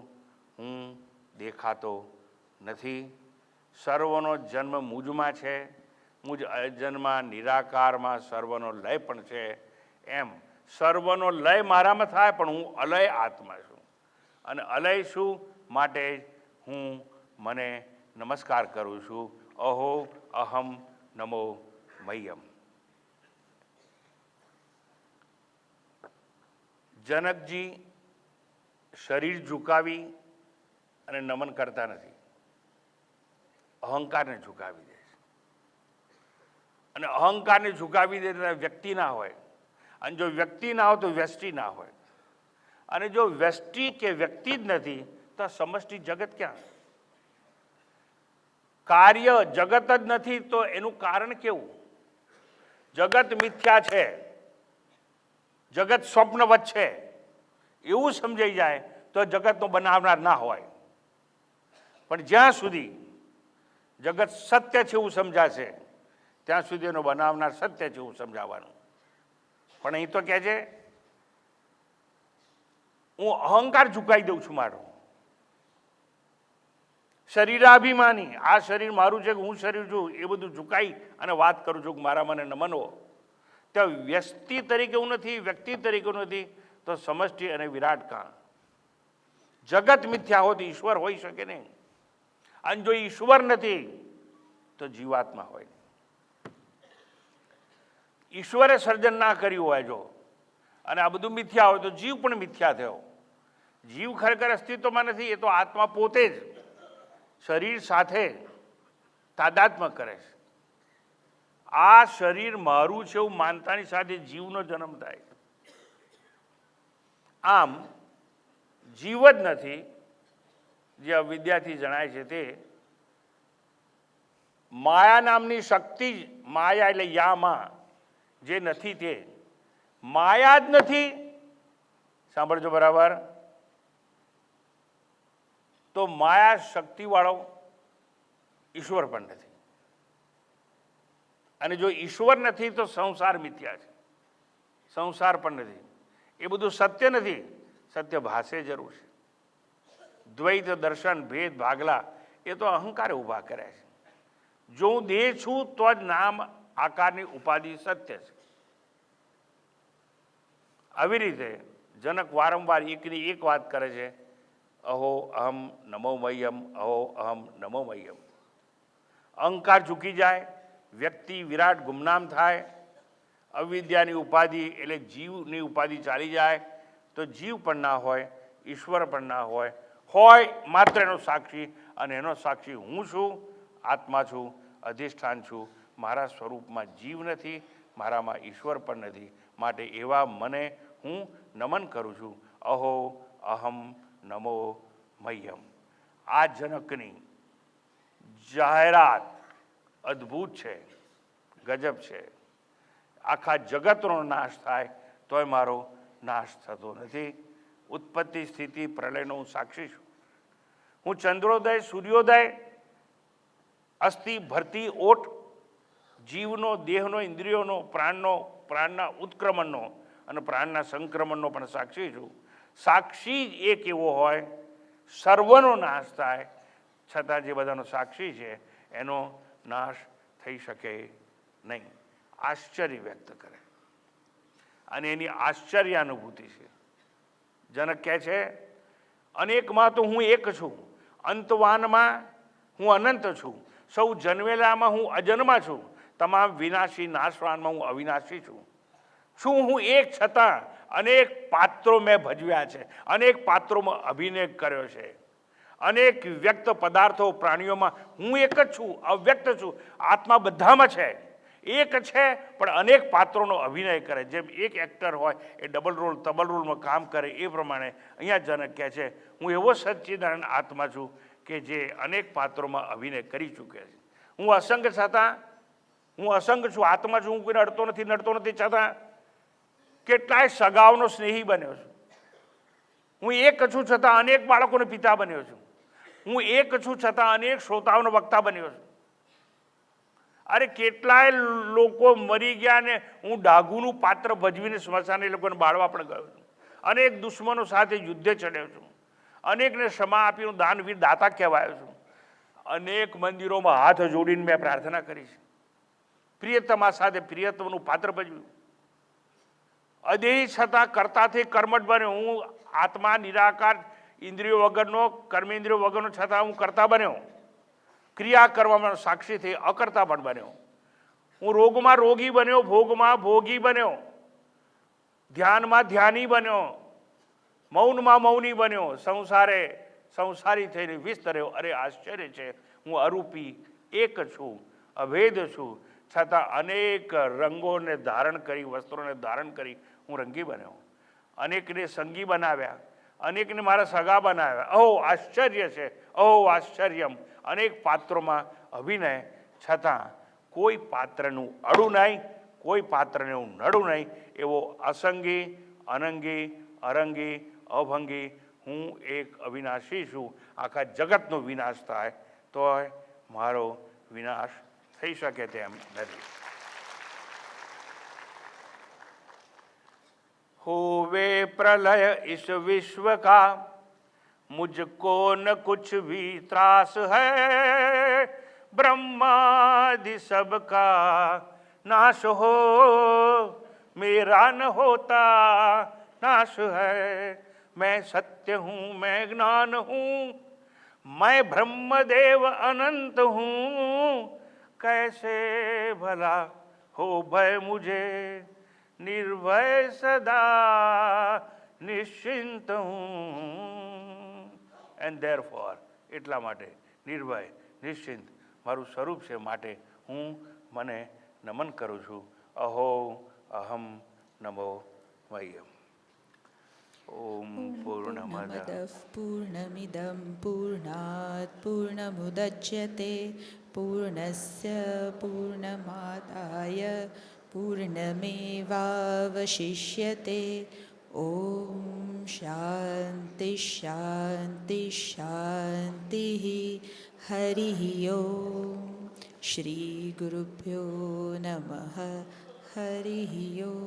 હું દેખાતો નથી. સર્વનો જન્મ મુજમાં છે, મુજ અજન્મા નિરાકારમાં સર્વનો લય પણ છે. એમ સર્વનો લય મારામાં થાય, પણ હું અલય આત્મા છું. અને અલય છું માટે હું મને નમસ્કાર કરું છું. અહો અહમ નમો મહ્યમ. જનકજી શરીર ઝુકાવી અને નમન કરતા નથી, અહંકારને ઝુકાવી દે છે. અને અહંકારને ઝુકાવી દે તો વ્યક્તિ ના હોય, અને જો વ્યક્તિ ના હોય તો વ્યષ્ટિ ના હોય. અને જો વ્યષ્ટિ કે વ્યક્તિ જ નથી તો સમષ્ટિ જગત ક્યાં? કાર્ય જગત જ નથી તો એનું કારણ કેવું? જગત મિથ્યા છે, જગત સ્વપ્નવત છે એવું સમજાઈ જાય તો જગતનો બનાવનાર ના હોય. પણ જ્યાં સુધી જગત સત્ય છે એવું સમજાશે ત્યાં સુધી એનો બનાવનાર સત્ય છે એવું સમજાવવાનું. પણ અહીં તો કહે છે હું અહંકાર ઝુકાઈ દઉં છું મારો. શરીરાભિમાની, આ શરીર મારું છે કે હું શરીર છું એ બધું ઝુકાઈ અને વાત કરું છું કે મારા મને નમનો. ત્યાં વ્યક્તિ તરીકે હું નથી, વ્યક્તિ તરીકે હું નથી, તો સમષ્ટિ અને વિરાટ કાં? જગત મિથ્યા હોય તો ઈશ્વર હોઈ શકે નહીં. અને જો ઈશ્વર નથી તો જીવાત્મા હોય. ઈશ્વરે સર્જન ના કર્યું હોય જો, અને આ બધું મિથ્યા હોય તો જીવ પણ મિથ્યા થયો. જીવ ખરેખર અસ્તિત્વમાં નથી, એ તો આત્મા પોતે જ શરીર સાથે તાદાત્મ્ય કરે છે. આ શરીર મારું છે એવું માનતાની સાથે જીવનો જન્મ થાય. આમ જીવ જ નથી, જે અવિદ્યાથી જણાય છે તે માયા નામની શક્તિ જ, માયા એટલે યામાં જે નથી તે માયા જ નથી. સાંભળજો બરાબર. તો માયા શક્તિવાળો ઈશ્વર પણ નથી. અને જો ઈશ્વર નથી તો સંસાર મિથ્યા છે, સંસાર પણ નથી. એ બધું સત્ય નથી, સત્ય ભાષે જરૂર છે. દ્વૈત દર્શન ભેદ ભાગલા એ તો અહંકારે ઊભા કર્યા છે. જો હું દેહ છું તો જ નામ આકારની ઉપાધિ સત્ય છે. આવી રીતે જનક વારંવાર એકની એક વાત કરે છે, અહો અહમ નમો મહ્યમ, અહો અહમ નમો મહ્યમ. અહંકાર ઝૂકી જાય, વ્યક્તિ વિરાટ ગુમનામ થાય, અવિદ્યાની ઉપાધિ એટલે જીવની ઉપાધિ ચાલી જાય, તો જીવ પણ ના હોય, ઈશ્વર પણ ના હોય, હોય માત્ર એનો સાક્ષી. અને એનો સાક્ષી હું છું, આત્મા છું, અધિષ્ઠાન છું. મારા સ્વરૂપમાં જીવ નથી, મારામાં ઈશ્વર પણ નથી. માટે એવા મને હું નમન કરું છું. અહો અહમ નમો મહ્યમ. આ જનકની જાહેરાત અદ્ભુત છે, ગજબ છે. આખા જગતનો નાશ થાય તોય મારો નાશ થતો નથી. ઉત્પત્તિ સ્થિતિ પ્રલયનો હું સાક્ષી છું. હું ચંદ્રોદય સૂર્યોદય, અસ્થિ ભરતી ઓટ, જીવનો, દેહનો, ઇન્દ્રિયોનો, પ્રાણના ઉત્ક્રમણનો અને પ્રાણના સંક્રમણનો પણ સાક્ષી છું. સાક્ષી જ એક એવો હોય, સર્વનો નાશ થાય છતાં જે બધાનો સાક્ષી છે એનો નાશ થઈ શકે નહીં. આશ્ચર્ય વ્યક્ત કરે અને એની આશ્ચર્ય અનુભૂતિ છે. જનક કહે છે, અનેકમાં તો હું એક છું, અંતવાનમાં હું અનંત છું, સૌ જન્મેલામાં હું અજન્મા છું, તમામ વિનાશી નાશવાનમાં હું અવિનાશી છું. શું હું એક છતાં અનેક પાત્રો મેં ભજવ્યા છે, અનેક પાત્રોમાં અભિનય કર્યો છે, અનેક વ્યક્ત પદાર્થો પ્રાણીઓમાં હું એક જ છું, અવ્યક્ત છું. આત્મા બધામાં છે, એક છે પણ અનેક પાત્રોનો અભિનય કરે. જેમ એક એક્ટર હોય એ ડબલ રોલમાં કામ કરે એ પ્રમાણે અહીંયા જનક કહે છે, હું એવો સચ્ચિદાનંદ આત્મા છું કે જે અનેક પાત્રોમાં અભિનય કરી ચૂકે છે. હું અસંગ છતાં હું અસંગ છું, આત્મા છું, હું કોઈને નડતો નથી છતાં કેટલાય સગાઓનો સ્નેહી બન્યો છું. હું એક છું છતાં અનેક બાળકોનો પિતા બન્યો છું. હું એક છું છતાં અનેક શ્રોતાઓનો વક્તા બન્યો છું. અરે કેટલાય લોકો મરી ગયા ને હું ડાઘુનું પાત્ર ભજવીને સ્મશાને એ લોકોને બાળવા પણ ગયો છું. અનેક દુશ્મનો સાથે યુદ્ધે ચડ્યો છું. અનેકને ક્ષમા આપીને દાનવીર દાતા કહેવાયો છું. અનેક મંદિરોમાં હાથ જોડીને મેં પ્રાર્થના કરી છે. પ્રિયતમા સાથે પ્રિયતમનું પાત્ર ભજવ્યું. અદેહી છતાં કર્તાથી કર્મઠ બન્યો. હું આત્મા નિરાકાર, ઇન્દ્રિયો વગરનો, કર્મેન્દ્રિયો વગરનો છતાં હું કર્તા બન્યો. ક્રિયા કરવામાં સાક્ષી થઈ અકર્તા પણ બન્યો. હું રોગમાં રોગી બન્યો, ભોગમાં ભોગી બન્યો, ધ્યાનમાં ધ્યાની બન્યો, મૌનમાં મૌની બન્યો, સંસારી થઈને વિસ્તર્યો. અરે આશ્ચર્ય છે, હું અરૂપી એક છું, અભેદ છું, છતાં અનેક રંગોને ધારણ કરી, વસ્ત્રોને ધારણ કરી હું રંગી બન્યો. અનેકને સંગી બનાવ્યા, અનેકને મારા સગા બનાવ્યા. અહો આશ્ચર્ય છે, અહો આશ્ચર્યમ. અનેક પાત્રોમાં અભિનય છતાં કોઈ પાત્રનું અડું નહીં, કોઈ પાત્રને હું નડું નહીં. એવો અસંગી, અનંગી, અરંગી, અભંગી હું એક અવિનાશી છું. આખા જગતનો વિનાશ થાય તોય મારો વિનાશ થઈ શકે તેમ નથી. होवे प्रलय इस विश्व का, मुझको न कुछ भी त्रास है, ब्रह्मादि सबका नाश हो, मेरा न होता नाश है. मैं सत्य हूँ, मैं ज्ञान हूँ, मैं ब्रह्मदेव अनंत हूँ, कैसे भला हो भय मुझे, निर्भय સદા નિશ્ચિંત હું. એન્ડ ધેરફોર, એટલા માટે નિર્ભય નિશ્ચિંત મારું સ્વરૂપ છે, માટે હું મને નમન કરું છું. અહો અહમ નમો મહ્યમ. ઓમ પૂર્ણમદ પૂર્ણમિદં પૂર્ણાત પૂર્ણમુદચ્યતે પૂર્ણસ્ય પૂર્ણમાદાય પૂર્ણમેવાવશિષ્યતે. ઓમ શાંતિ શાંતિ શાંતિ. હરિ ઓમ. શ્રી ગુરુભ્યો નમઃ. હરિ ઓમ.